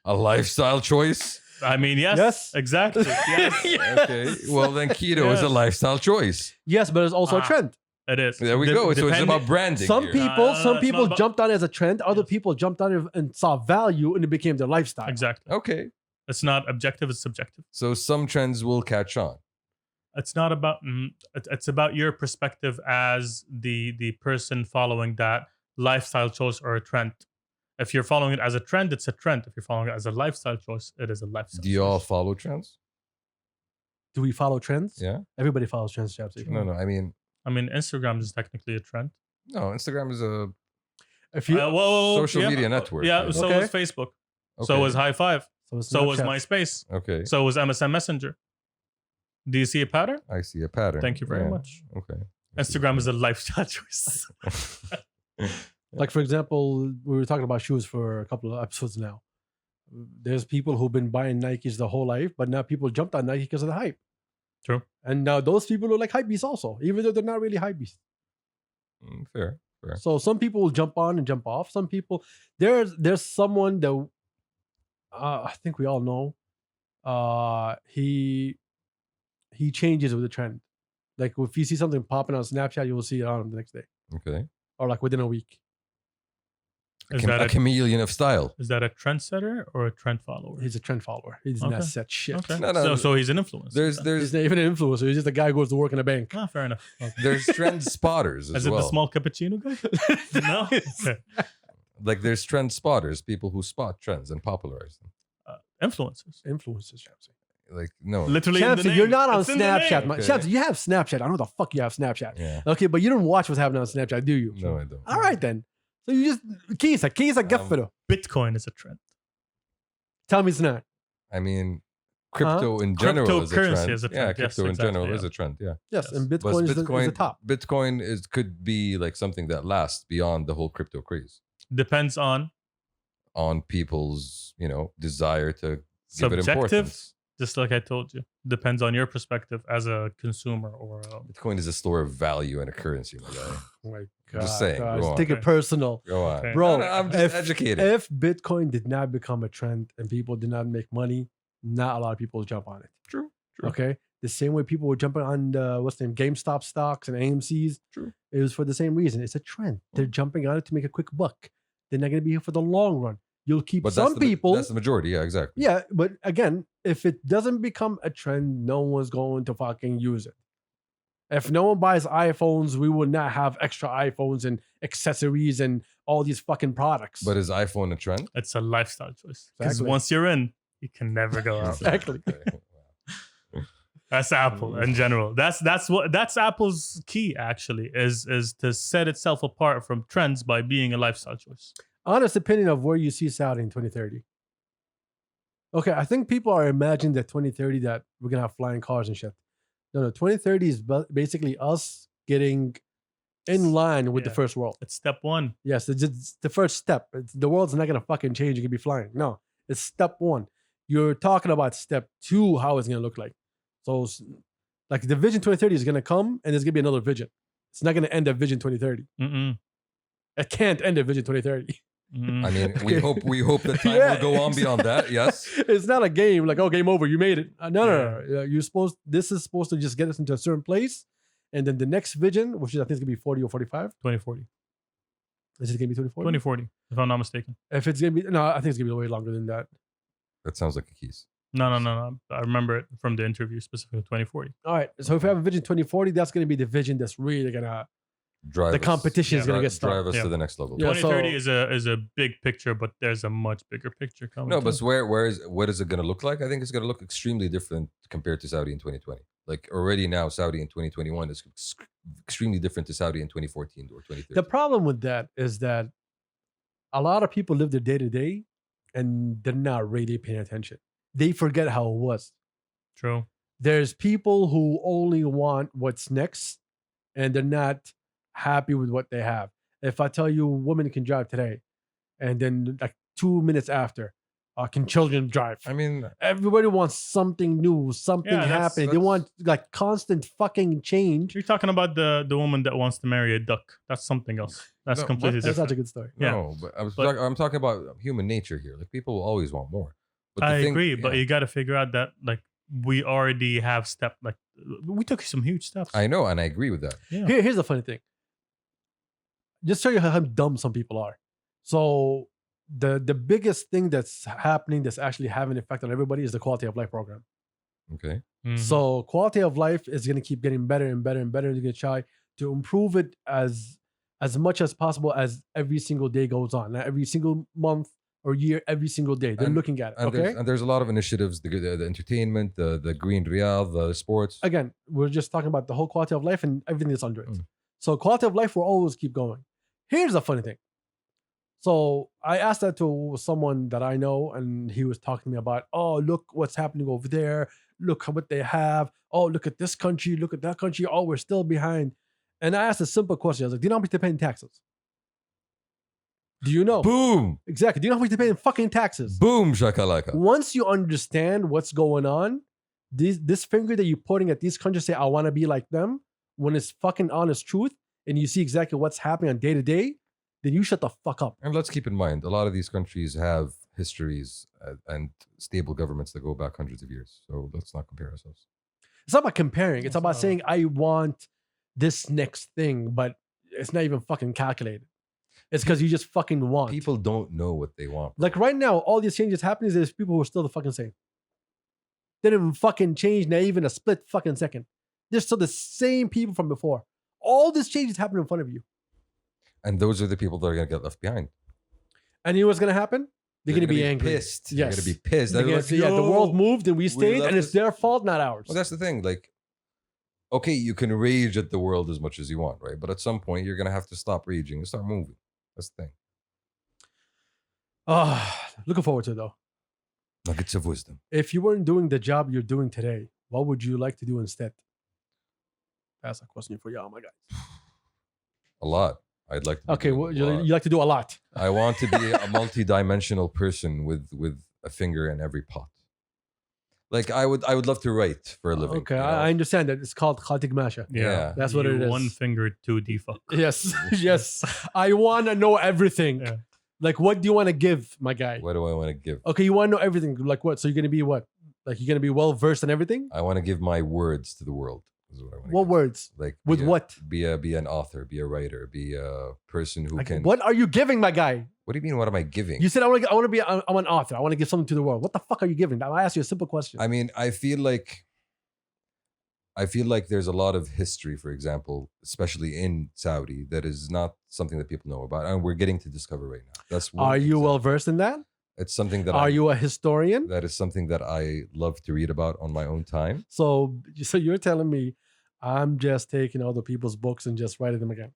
Speaker 2: A lifestyle choice?
Speaker 1: I mean, yes.
Speaker 3: Yes.
Speaker 1: Exactly. Yes.
Speaker 2: Okay. Well, then keto is a
Speaker 1: Yes.
Speaker 2: lifestyle choice.
Speaker 3: Yes, but it's also a
Speaker 1: Ah.
Speaker 3: trend.
Speaker 1: It is.
Speaker 2: There we go. So it's
Speaker 1: Depending-
Speaker 2: about branding.
Speaker 3: Some
Speaker 2: here.
Speaker 3: people,
Speaker 1: no,
Speaker 3: some
Speaker 1: it's
Speaker 3: people
Speaker 1: not about-
Speaker 3: jumped on it as a trend. Other
Speaker 1: Yes.
Speaker 3: people jumped on it and saw value, and it became their lifestyle.
Speaker 1: Exactly.
Speaker 2: Okay.
Speaker 1: It's not objective. It's subjective.
Speaker 2: So some trends will catch on.
Speaker 1: It's not about. It's about your perspective as the person following that lifestyle choice or a trend. If you're following it as a trend, it's a trend. If you're following it as a lifestyle choice, it is a lifestyle.
Speaker 2: Do you all
Speaker 1: choice.
Speaker 2: follow trends?
Speaker 3: Do we follow trends?
Speaker 2: Yeah.
Speaker 3: Everybody follows trends, Chapsy.
Speaker 2: No. I mean,
Speaker 1: Instagram is technically a trend.
Speaker 2: no. Instagram is a
Speaker 3: If you,
Speaker 1: Whoa,
Speaker 2: social
Speaker 1: yeah,
Speaker 2: media network,
Speaker 1: Yeah.
Speaker 2: right?
Speaker 1: So
Speaker 3: Okay.
Speaker 1: was Facebook. So
Speaker 2: okay.
Speaker 1: was High Five.
Speaker 3: it's
Speaker 1: So was
Speaker 3: Snapchat.
Speaker 1: MySpace.
Speaker 2: Okay.
Speaker 1: So was MSN Messenger. Do you see a pattern?
Speaker 2: I see a pattern.
Speaker 1: Thank you very
Speaker 2: Yeah.
Speaker 1: much.
Speaker 2: Okay.
Speaker 1: Instagram is a lifestyle choice.
Speaker 3: Like for example, we were talking about shoes for a couple of episodes now. There's people who've been buying Nikes the whole life, but now people jumped on Nike because of the hype.
Speaker 1: True.
Speaker 3: And now those people are like hype beasts also, even though they're not really hype beasts.
Speaker 2: Fair.
Speaker 3: So some people will jump on and jump off. Some people, there's someone that I think we all know. He changes with the trend. Like if you see something popping on Snapchat, you will see it on him the next day
Speaker 2: Okay.
Speaker 3: or like within a week.
Speaker 1: Is that
Speaker 2: a
Speaker 1: a-
Speaker 2: chameleon of style.
Speaker 1: Is that a trendsetter or a trend follower?
Speaker 3: He's a trend follower. He does
Speaker 1: Okay.
Speaker 3: not set shit.
Speaker 1: Okay.
Speaker 2: No,
Speaker 1: so he's an influencer.
Speaker 2: There's
Speaker 3: He's
Speaker 2: there's
Speaker 3: not even an influencer. He's just a guy who goes to work in a bank.
Speaker 1: Fair enough. Okay.
Speaker 2: there's trend spotters as
Speaker 1: Is it
Speaker 2: well.
Speaker 1: the small cappuccino guy? No. Okay.
Speaker 2: Like there's trend spotters, people who spot trends and popularize them.
Speaker 1: Influencers.
Speaker 3: Influencers, Shamsi.
Speaker 2: Like no.
Speaker 1: Literally. in the
Speaker 3: Shamsi,
Speaker 1: name.
Speaker 3: you're not on
Speaker 1: It's in the
Speaker 3: Snapchat,
Speaker 1: name.
Speaker 3: man.
Speaker 2: Okay.
Speaker 3: Shamsi, you have Snapchat. I know the fuck you have Snapchat.
Speaker 2: Yeah.
Speaker 3: Okay, but you don't watch what's happening on Snapchat, do you?
Speaker 2: No, I don't.
Speaker 3: All right then. So you just Kisa Gaffero.
Speaker 1: Bitcoin is a trend.
Speaker 3: Tell me it's not.
Speaker 2: I mean, crypto in general is a
Speaker 1: Cryptocurrency
Speaker 2: trend.
Speaker 1: is a
Speaker 2: Yeah,
Speaker 1: trend.
Speaker 2: crypto
Speaker 1: Yes,
Speaker 2: in general
Speaker 1: exactly,
Speaker 2: is
Speaker 1: yeah.
Speaker 2: a trend. Yeah.
Speaker 3: Yes,
Speaker 1: Yes.
Speaker 3: and
Speaker 2: But
Speaker 3: Bitcoin is the top.
Speaker 2: Bitcoin could be like something that lasts beyond the whole crypto craze.
Speaker 1: Depends on
Speaker 2: people's, desire to give it
Speaker 1: subjective.
Speaker 2: importance.
Speaker 1: Just like I told you, depends on your perspective as a consumer or
Speaker 2: Bitcoin is a store of value and a currency, my guy.
Speaker 3: Oh my
Speaker 2: I'm
Speaker 3: God,
Speaker 2: just saying.
Speaker 3: guys,
Speaker 2: Go on.
Speaker 3: take it personal.
Speaker 2: Go on.
Speaker 1: Okay.
Speaker 3: Bro,
Speaker 2: No, I'm just educated.
Speaker 3: If Bitcoin did not become a trend and people did not make money, not a lot of people would jump on it.
Speaker 2: True.
Speaker 3: Okay. The same way people were jumping on what's the name, GameStop stocks and AMC's.
Speaker 2: True.
Speaker 3: It was for the same reason. It's a trend. They're jumping on it to make a quick buck. They're not going to be here for the long run. You'll keep
Speaker 2: But
Speaker 3: some people.
Speaker 2: that's the majority. Yeah, exactly.
Speaker 3: Yeah, but again, if it doesn't become a trend, no one's going to fucking use it. If no one buys iPhones, we will not have extra iPhones and accessories and all these fucking products.
Speaker 2: But is iPhone a trend?
Speaker 1: it's a lifestyle choice. Because
Speaker 3: Exactly.
Speaker 1: once you're in, you can never go out.
Speaker 3: Exactly.
Speaker 1: That's Apple in general. That's Apple's key actually is to set itself apart from trends by being a lifestyle choice.
Speaker 3: Honest opinion of where you see Saudi in 2030. Okay, I think people are imagining that 2030 that we're gonna have flying cars and shit. No, 2030 is basically us getting in line with the
Speaker 1: Yeah.
Speaker 3: first world.
Speaker 1: It's step one.
Speaker 3: Yes, it's the first step. The world's not gonna fucking change. You can be flying. No, it's step one. You're talking about step two, how it's gonna look like. So, like the Vision 2030 is gonna come, and there's gonna be another vision. It's not gonna end at Vision 2030.
Speaker 1: Mm-mm.
Speaker 3: It can't end at Vision 2030.
Speaker 1: Mm-mm.
Speaker 2: I mean, we hope that time
Speaker 3: Yeah,
Speaker 2: will go on beyond that. Yes.
Speaker 3: It's not a game like, oh, game over, you made it. No. This is supposed to just get us into a certain place, and then the next vision, which is I think it's gonna be 40 or 45.
Speaker 1: 2040.
Speaker 3: Is it gonna be 2040?
Speaker 1: 2040, if I'm not mistaken.
Speaker 3: If it's gonna be no, I think it's gonna be way longer than that.
Speaker 2: That sounds like a keys.
Speaker 1: No. I remember it from the interview, specifically 2040.
Speaker 3: All right, so if we have a vision 2040, that's gonna be the vision that's really gonna
Speaker 2: Drive
Speaker 3: the
Speaker 2: us.
Speaker 3: competition is
Speaker 1: Yeah,
Speaker 3: gonna get
Speaker 2: Drive
Speaker 3: started.
Speaker 2: us
Speaker 1: Yeah.
Speaker 2: to the next level.
Speaker 3: Yeah,
Speaker 1: 2030
Speaker 3: so-
Speaker 1: is a big picture, but there's a much bigger picture coming.
Speaker 2: No, but
Speaker 1: too.
Speaker 2: what is it going to look like? I think it's going to look extremely different compared to Saudi in 2020. Like already now, Saudi in 2021 is extremely different to Saudi in 2014 or 2013.
Speaker 3: The problem with that is that a lot of people live their day to day, and they're not really paying attention. They forget how it was.
Speaker 1: True.
Speaker 3: There's people who only want what's next, and they're not happy with what they have. If I tell you women can drive today, and then like 2 minutes after, can children drive?
Speaker 2: I mean,
Speaker 3: Everybody wants something new, something
Speaker 1: Yeah, that's-
Speaker 3: happening. They want like constant fucking change.
Speaker 1: You're talking about the woman that wants to marry a duck. That's something else. That's
Speaker 2: No,
Speaker 1: completely
Speaker 2: what?
Speaker 3: That's
Speaker 1: different.
Speaker 3: such a good story.
Speaker 1: Yeah.
Speaker 2: no, but
Speaker 1: But-
Speaker 2: I'm talking about human nature here. Like people will always want more. But the
Speaker 1: I
Speaker 2: thing-
Speaker 1: agree, but
Speaker 2: yeah.
Speaker 1: you got to figure out that like we already have we took some huge steps.
Speaker 2: I know, and I agree with that.
Speaker 1: Yeah.
Speaker 3: Here's the funny thing. Just show you how dumb some people are. So the biggest thing that's happening that's actually having an effect on everybody is the quality of life program.
Speaker 2: Okay.
Speaker 1: Mhm.
Speaker 3: So quality of life is going to keep getting better and better and better. They're going to try to improve it as much as possible as every single day goes on. Not every single month or year, every single day. They're
Speaker 2: And-
Speaker 3: looking at it.
Speaker 2: And,
Speaker 3: Okay.
Speaker 2: there's a lot of initiatives: the entertainment, the green riyadh, the sports.
Speaker 3: Again, we're just talking about the whole quality of life and everything that's under it.
Speaker 2: Mm.
Speaker 3: So quality of life will always keep going. Here's the funny thing. So I asked that to someone that I know, and he was talking to me about, oh, look what's happening over there. Look what they have. Oh, look at this country. Look at that country. Oh, we're still behind. And I asked a simple question. I was like, do you know how much they pay in taxes? Do you know?
Speaker 2: Boom,
Speaker 3: Exactly. Do you know how much they pay in fucking taxes?
Speaker 2: boom, shakalaka.
Speaker 3: Once you understand what's going on, this finger that you're pointing at these countries say, I want to be like them, when it's fucking honest truth, and you see exactly what's happening on day to day, then you shut the fuck up.
Speaker 2: And let's keep in mind, a lot of these countries have histories and stable governments that go back hundreds of years. So let's not compare ourselves.
Speaker 3: It's not about comparing. It's about
Speaker 1: So-
Speaker 3: saying, I want this next thing, but it's not even fucking calculated. It's because you just fucking want.
Speaker 2: People don't know what they want.
Speaker 3: Like right now, all these changes happening, there's people who are still the fucking same. They didn't even fucking change, not even a split fucking second. They're still the same people from before. All this change is happening in front of you.
Speaker 2: And those are the people that are going to get left behind.
Speaker 3: And you know what's gonna happen? They're gonna be angry.
Speaker 2: Pissed.
Speaker 3: Yes.
Speaker 2: They're going to be pissed.
Speaker 3: They're
Speaker 2: They're
Speaker 3: gonna
Speaker 2: like,
Speaker 3: say, yeah, the
Speaker 2: "Yo."
Speaker 3: world moved and we stayed,
Speaker 2: left
Speaker 3: and it's
Speaker 2: it-
Speaker 3: their fault, not ours.
Speaker 2: Well, that's the thing. Like, okay, you can rage at the world as much as you want, right? But at some point, you're going to have to stop raging and start moving. That's the thing.
Speaker 3: Looking forward to it though.
Speaker 2: Nuggets of wisdom.
Speaker 3: If you weren't doing the job you're doing today, what would you like to do instead? That's a question for y'all, my guys.
Speaker 2: A lot. I'd like to be
Speaker 3: Okay,
Speaker 2: doing
Speaker 3: well,
Speaker 2: a
Speaker 3: you
Speaker 2: lot.
Speaker 3: like to do a lot.
Speaker 2: I want to be a multi-dimensional person with a finger in every pot. Like I would love to write for a living.
Speaker 3: Okay,
Speaker 2: you know?
Speaker 3: I understand that. It's called khatik masha.
Speaker 2: Yeah.
Speaker 3: That's what it is.
Speaker 1: One finger 2D fuck.
Speaker 3: Yes, yes. I want to know everything.
Speaker 1: Yeah.
Speaker 3: Like, what do you want to give, my guy?
Speaker 2: What do I want to give?
Speaker 3: Okay, you want to know everything. Like what? So you're gonna be what? Like you're gonna be well versed in everything.
Speaker 2: I want to give my words to the world. Is what I want to
Speaker 3: What
Speaker 2: give.
Speaker 3: words?
Speaker 2: Like
Speaker 3: With what?
Speaker 2: Be an author, be a writer, be a person who
Speaker 3: Like,
Speaker 2: can.
Speaker 3: what are you giving, my guy?
Speaker 2: What do you mean? What am I giving?
Speaker 3: You said I'm an author. I want to give something to the world. What the fuck are you giving? I ask you a simple question.
Speaker 2: I mean, I feel like there's a lot of history, for example, especially in Saudi, that is not something that people know about, and we're getting to discover right now. That's one
Speaker 3: Are you
Speaker 2: example.
Speaker 3: well versed in that?
Speaker 2: It's something that
Speaker 3: Are you a historian?
Speaker 2: that is something that I love to read about on my own time.
Speaker 3: So you're telling me I'm just taking other people's books and just writing them again,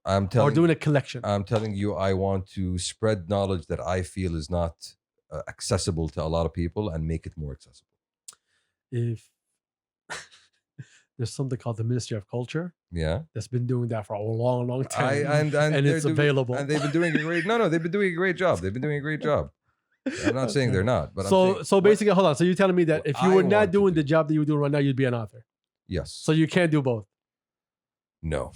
Speaker 2: I'm
Speaker 3: or
Speaker 2: telling
Speaker 3: doing a collection?
Speaker 2: I'm telling you, I want to spread knowledge that I feel is not accessible to a lot of people and make it more accessible.
Speaker 3: If there's something called the Ministry of Culture
Speaker 2: Yeah,
Speaker 3: that's been doing that for a long, long time,
Speaker 2: and
Speaker 3: and
Speaker 2: they're
Speaker 3: it's available.
Speaker 2: and they've been doing a great. No, they've been doing a great job. They've been doing a great job. I'm not saying they're not, but I'm saying,
Speaker 3: So basically, hold on. So you're telling me that
Speaker 2: what
Speaker 3: if you
Speaker 2: I
Speaker 3: were
Speaker 2: want
Speaker 3: not
Speaker 2: to
Speaker 3: doing
Speaker 2: do.
Speaker 3: the job that you're doing right now, you'd be an author.
Speaker 2: yes.
Speaker 3: So you can't do both.
Speaker 2: No.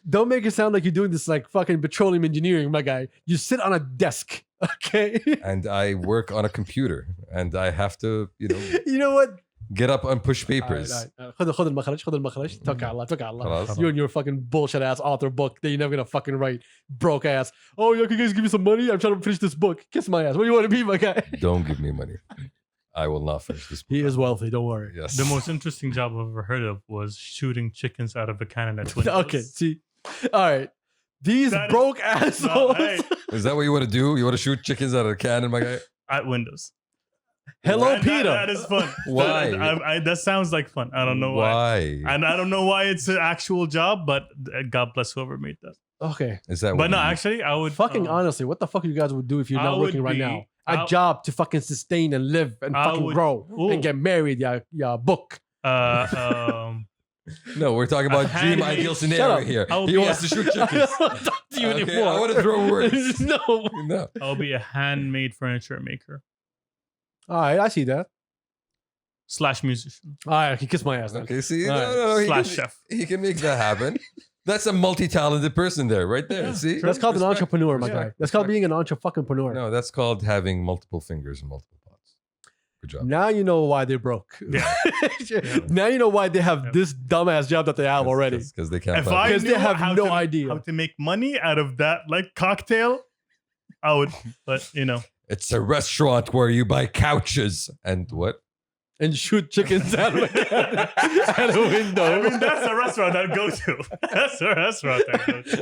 Speaker 3: Don't make it sound like you're doing this like fucking petroleum engineering, my guy. You sit on a desk, okay?
Speaker 2: And I work on a computer, and I have to,
Speaker 3: You know what?
Speaker 2: get up and push papers.
Speaker 3: خذ المخرج خذ المخرج توكل على الله توكل على الله.
Speaker 2: خلاص.
Speaker 3: You and your fucking bullshit ass author book that you're never gonna fucking write, broke ass. Oh, you guys give me some money? I'm trying to finish this book. Kiss my ass. What do you want to be, my guy?
Speaker 2: Don't give me money. I will not finish this.
Speaker 3: He is wealthy. Don't worry.
Speaker 2: Yes.
Speaker 1: The most interesting job I've ever heard of was shooting chickens out of a cannon at windows.
Speaker 3: Okay, see, all right. These
Speaker 1: That is-
Speaker 3: broke assholes.
Speaker 1: hey.
Speaker 2: Is that what you want to do? You want to shoot chickens out of a cannon, my guy?
Speaker 1: At windows.
Speaker 3: Hello,
Speaker 1: And
Speaker 3: Peter.
Speaker 1: that is fun.
Speaker 2: Why?
Speaker 1: That sounds like fun. I don't know why.
Speaker 2: Why?
Speaker 1: And I don't know why it's an actual job, but God bless whoever made that.
Speaker 3: Okay.
Speaker 2: Is that?
Speaker 1: But
Speaker 2: what
Speaker 1: no,
Speaker 2: you-
Speaker 1: actually, I would
Speaker 3: Fucking honestly, what the fuck you guys would do if you're
Speaker 1: I
Speaker 3: not
Speaker 1: would
Speaker 3: working right
Speaker 1: be-
Speaker 3: now? A
Speaker 1: I-
Speaker 3: job to fucking sustain and live and
Speaker 1: I
Speaker 3: fucking
Speaker 1: would-
Speaker 3: grow
Speaker 1: Ooh.
Speaker 3: and get married. Yeah, book.
Speaker 2: No, we're talking about dream
Speaker 1: handmade-
Speaker 2: ideal
Speaker 3: Shut
Speaker 2: scenario
Speaker 3: up.
Speaker 2: here.
Speaker 1: I'll
Speaker 2: He
Speaker 1: be
Speaker 2: wants
Speaker 1: a-
Speaker 2: to shoot chickens.
Speaker 3: I don't want to talk to you
Speaker 2: Okay,
Speaker 3: anymore.
Speaker 2: I want to throw words.
Speaker 3: No.
Speaker 2: No.
Speaker 1: I'll be a handmade furniture maker
Speaker 3: All right, I see that.
Speaker 1: / musician
Speaker 3: All right, okay, kiss my ass then.
Speaker 2: Okay, see,
Speaker 3: All
Speaker 2: no,
Speaker 3: right.
Speaker 2: he
Speaker 1: /
Speaker 2: can,
Speaker 1: chef.
Speaker 2: he can make that happen. That's a multi-talented person there, right there.
Speaker 1: Yeah,
Speaker 2: see,
Speaker 3: That's called an
Speaker 2: Respect.
Speaker 3: entrepreneur, my
Speaker 2: Respect.
Speaker 3: guy. That's called
Speaker 2: Respect.
Speaker 3: being an entrepreneur.
Speaker 2: No, that's called having multiple fingers and multiple pots. Good job.
Speaker 3: Now you know why they're broke.
Speaker 1: Yeah.
Speaker 3: Now you know why they have
Speaker 1: Yeah.
Speaker 3: this dumbass job that they have already.
Speaker 2: because they can't.
Speaker 1: If
Speaker 2: find
Speaker 1: I
Speaker 2: it.
Speaker 3: Because they
Speaker 1: knew
Speaker 3: have
Speaker 1: how
Speaker 3: no
Speaker 1: to-
Speaker 3: idea.
Speaker 1: how to make money out of that like cocktail, I would. But
Speaker 2: It's a restaurant where you buy couches and what?
Speaker 3: And shoot chickens out of out a window.
Speaker 1: I mean that's a restaurant I'd go to. That's a restaurant I'd go to.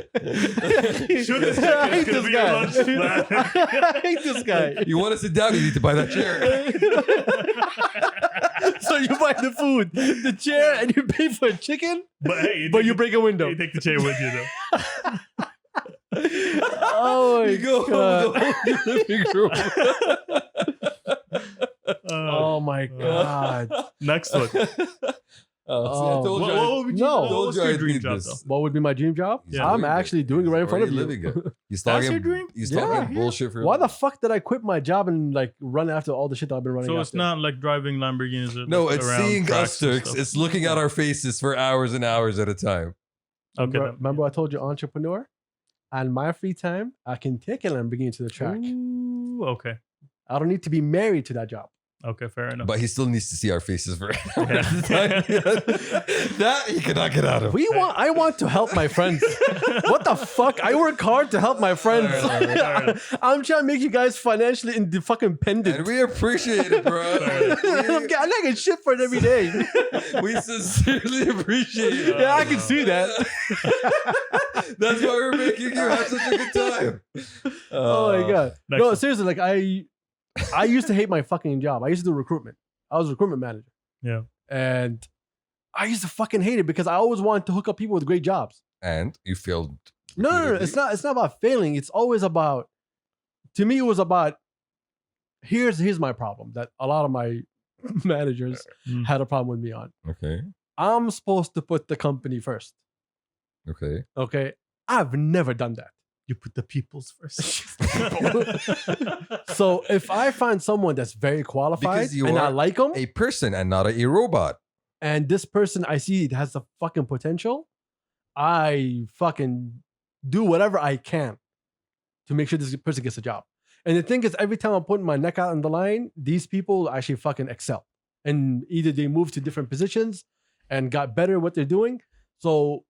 Speaker 1: Shoot this chicken,
Speaker 3: I hate
Speaker 1: it's gonna
Speaker 3: this
Speaker 1: be your
Speaker 3: guy.
Speaker 1: lunch plan.
Speaker 3: I hate this guy.
Speaker 2: You want to sit down? You need to buy that chair.
Speaker 3: So you buy the food, the chair, and you pay for a chicken,
Speaker 1: But hey,
Speaker 3: but you break a window.
Speaker 1: you take the chair with you though.
Speaker 3: Oh my
Speaker 2: You go
Speaker 3: god!
Speaker 2: home to the living room.
Speaker 3: Oh my god!
Speaker 1: Next one.
Speaker 2: Oh, see, I told
Speaker 1: What,
Speaker 2: you.
Speaker 1: what would you?
Speaker 3: No.
Speaker 1: What was
Speaker 2: Told you
Speaker 1: your
Speaker 2: I
Speaker 1: dream
Speaker 2: did
Speaker 1: job
Speaker 2: this.
Speaker 1: though?
Speaker 3: What would be my dream job?
Speaker 2: He's
Speaker 3: I'm
Speaker 2: doing
Speaker 3: actually
Speaker 2: it.
Speaker 3: doing it right in
Speaker 2: He's
Speaker 3: front of
Speaker 2: already
Speaker 3: you.
Speaker 2: living it. He's
Speaker 1: That's
Speaker 2: talking.
Speaker 1: your dream?
Speaker 2: He's
Speaker 3: Yeah.
Speaker 2: talking bullshit for.
Speaker 3: Why the fuck did I quit my job and like run after all the shit that I've been running
Speaker 1: So
Speaker 3: after?
Speaker 1: it's not like driving Lamborghinis.
Speaker 2: No,
Speaker 1: like,
Speaker 2: it's
Speaker 1: around
Speaker 2: seeing
Speaker 1: tracks
Speaker 2: us
Speaker 1: and
Speaker 2: Turks.
Speaker 1: stuff.
Speaker 2: It's looking at our faces for hours and hours at a time.
Speaker 1: Okay.
Speaker 3: Remember I told you entrepreneur? And my free time, I can take a Lamborghini to the track.
Speaker 1: Ooh, okay.
Speaker 3: I don't need to be married to that job.
Speaker 1: Okay, fair enough.
Speaker 2: But he still needs to see our faces for hours
Speaker 1: Yeah.
Speaker 2: at a time. That he cannot get out of.
Speaker 3: I want to help my friends. What the fuck? I work hard to help my friends.
Speaker 1: Fair enough.
Speaker 3: I'm trying to make you guys financially independent.
Speaker 2: And we appreciate it, bro.
Speaker 3: I'm not getting shit for it every day.
Speaker 2: We sincerely appreciate it.
Speaker 3: Yeah, I can see that.
Speaker 2: That's why we're making you have such a good time.
Speaker 3: Oh my god.
Speaker 1: Next
Speaker 3: No,
Speaker 1: one.
Speaker 3: seriously, like I used to hate my fucking job. I used to do recruitment. I was a recruitment manager.
Speaker 1: Yeah.
Speaker 3: And I used to fucking hate it because I always wanted to hook up people with great jobs.
Speaker 2: And you failed.
Speaker 3: No. It's not about failing. It's always about, to me, it was about, here's my problem that a lot of my managers
Speaker 1: Mm.
Speaker 3: had a problem with me on.
Speaker 2: Okay.
Speaker 3: I'm supposed to put the company first.
Speaker 2: Okay.
Speaker 3: Okay. I've never done that.
Speaker 1: You put the peoples first.
Speaker 3: So if I find someone that's very qualified
Speaker 2: Because you
Speaker 3: and I
Speaker 2: are
Speaker 3: like them,
Speaker 2: A person and not a robot.
Speaker 3: and this person I see has the fucking potential, I fucking do whatever I can to make sure this person gets a job. And the thing is, every time I'm putting my neck out on the line, these people actually fucking excel. And either they move to different positions and got better at what they're doing. So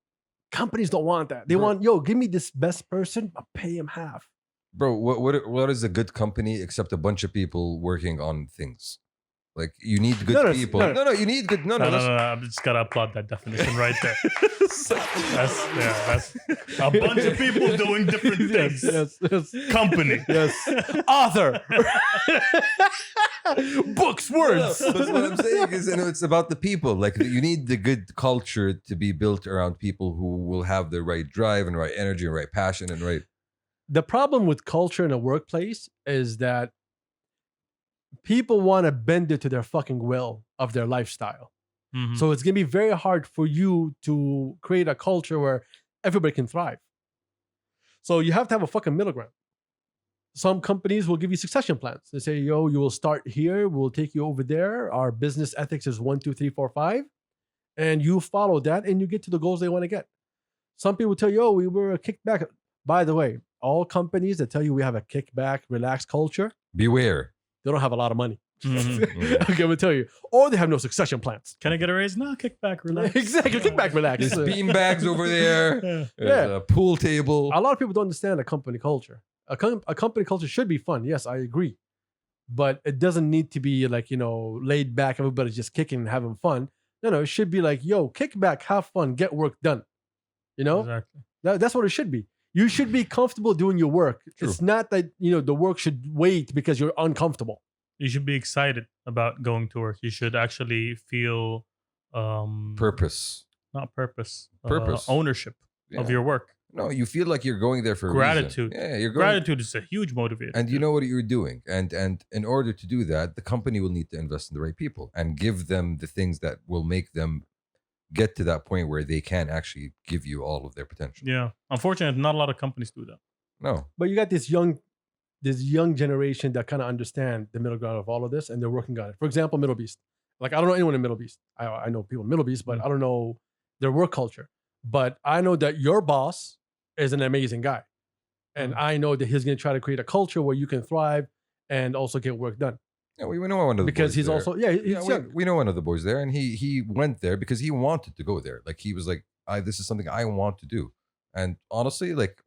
Speaker 3: companies don't want that. They
Speaker 2: Bro.
Speaker 3: want, yo, give me this best person, I'll pay him half.
Speaker 2: Bro, what is a good company except a bunch of people working on things? Like you need good
Speaker 3: No,
Speaker 2: people.
Speaker 3: no.
Speaker 2: No, you need good. No,
Speaker 1: No,
Speaker 2: listen.
Speaker 1: I just gotta applaud that definition right there. That's a bunch of people doing different things.
Speaker 3: Yes.
Speaker 1: Company.
Speaker 3: Yes. Author. Books, words.
Speaker 2: No, but what I'm saying is, it's about the people. Like you need the good culture to be built around people who will have the right drive and right energy and right passion and right.
Speaker 3: The problem with culture in a workplace is that people want to bend it to their fucking will of their lifestyle.
Speaker 1: Mhm.
Speaker 3: So it's going to be very hard for you to create a culture where everybody can thrive. So you have to have a fucking middle ground. Some companies will give you succession plans. They say, yo, you will start here. We'll take you over there. Our business ethics is 1, 2, 3, 4, 5. And you follow that and you get to the goals they want to get. Some people tell you, oh, we were a kickback. By the way, all companies that tell you we have a kickback, relaxed culture,
Speaker 2: Beware.
Speaker 3: they don't have a lot of money.
Speaker 1: Mhm.
Speaker 3: Okay, I'm gonna tell you. Or they have no succession plans.
Speaker 1: Can I get a raise? No, kick back, relax.
Speaker 3: Exactly, kick back, relax.
Speaker 2: There's bean bags over there.
Speaker 1: Yeah.
Speaker 2: There's a pool table.
Speaker 3: A lot of people don't understand a company culture. A company culture should be fun. Yes, I agree. But it doesn't need to be like, laid back, everybody's just kicking and having fun. No, it should be like, yo, kick back, have fun, get work done.
Speaker 1: Exactly.
Speaker 3: That's what it should be. You should be comfortable doing your work.
Speaker 2: True.
Speaker 3: It's not that, the work should wait because you're uncomfortable.
Speaker 1: You should be excited about going to work. You should actually feel
Speaker 2: Purpose.
Speaker 1: not purpose,
Speaker 2: Purpose.
Speaker 1: ownership of
Speaker 2: Yeah.
Speaker 1: your work.
Speaker 2: No, you feel like you're going there for a
Speaker 1: Gratitude.
Speaker 2: reason. Yeah, you're going.
Speaker 1: Gratitude is a huge motivator.
Speaker 2: And you know what you're doing. And in order to do that, the company will need to invest in the right people and give them the things that will make them get to that point where they can actually give you all of their potential.
Speaker 1: Yeah. Unfortunately, not a lot of companies do that.
Speaker 2: No.
Speaker 3: But you got this young generation that kind of understand the middle ground of all of this and they're working on it. For example, Middle Beast. Like, I don't know anyone in Middle Beast. I know people in Middle Beast, but I don't know their work culture. But I know that your boss is an amazing guy. And I know that he's going to try to create a culture where you can thrive and also get work done.
Speaker 2: Yeah, we know one of the
Speaker 3: Because
Speaker 2: boys
Speaker 3: he's
Speaker 2: there.
Speaker 3: also, he's young.
Speaker 2: we know one of the boys there, and he went there because he wanted to go there. Like he was like, this is something I want to do. And honestly, like,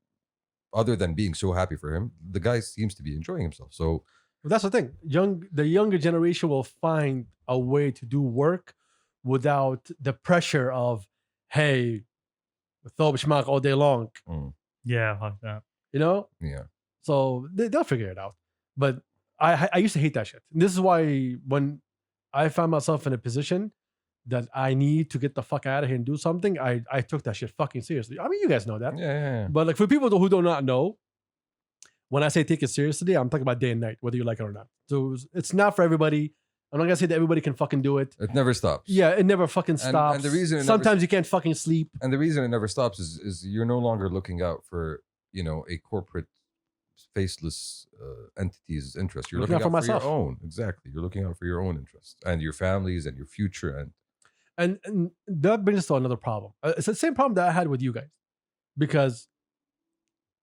Speaker 2: other than being so happy for him, the guy seems to be enjoying himself. So
Speaker 3: But that's the thing. The younger generation will find a way to do work without the pressure of, hey, thob schmack all day long,
Speaker 1: Yeah, like that.
Speaker 2: yeah.
Speaker 3: So they'll figure it out. But I used to hate that shit. And this is why when I found myself in a position that I need to get the fuck out of here and do something, I took that shit fucking seriously. I mean, you guys know that.
Speaker 2: Yeah.
Speaker 3: But like for people who do not know, when I say take it seriously, I'm talking about day and night, whether you like it or not. So it's not for everybody. I'm not gonna say that everybody can fucking do it.
Speaker 2: It never stops.
Speaker 3: Yeah, it never fucking stops.
Speaker 2: And the reason it
Speaker 3: sometimes you can't fucking sleep.
Speaker 2: And the reason it never stops is you're no longer looking out for, a corporate faceless entity's interest. You're looking out for
Speaker 3: myself.
Speaker 2: your own. Exactly. You're looking out for your own interests and your families and your future.
Speaker 3: And that brings us to another problem. It's the same problem that I had with you guys, because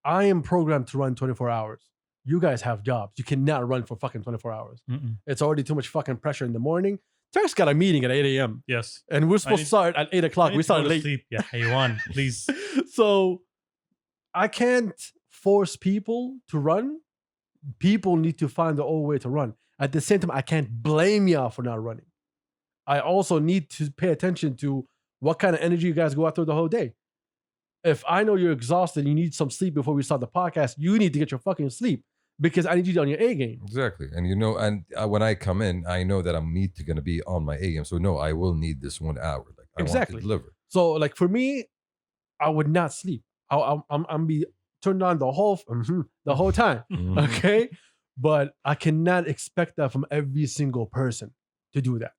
Speaker 3: I am programmed to run 24 hours. You guys have jobs. You cannot run for fucking 24 hours.
Speaker 1: Mm-mm.
Speaker 3: It's already too much fucking pressure in the morning. Terks got a meeting at 8 a.m.
Speaker 1: Yes.
Speaker 3: and we're supposed to start at 8 o'clock.
Speaker 1: I need
Speaker 3: We
Speaker 1: to go
Speaker 3: started
Speaker 1: to
Speaker 3: late.
Speaker 1: sleep. Yeah, Haywan, please.
Speaker 3: So I can't force people to run. People need to find their own way to run. At the same time, I can't blame y'all for not running. I also need to pay attention to what kind of energy you guys go out through the whole day. If I know you're exhausted, you need some sleep before we start the podcast, you need to get your fucking sleep because I need you on your A game.
Speaker 2: Exactly. And when I come in, I know that I'm going to be on my A game. So no, I will need this 1 hour. Like I
Speaker 3: Exactly.
Speaker 2: want to deliver.
Speaker 3: So like for me, I would not sleep. I'm be turned on the whole time.
Speaker 2: Mhm.
Speaker 3: Okay. But I cannot expect that from every single person to do that.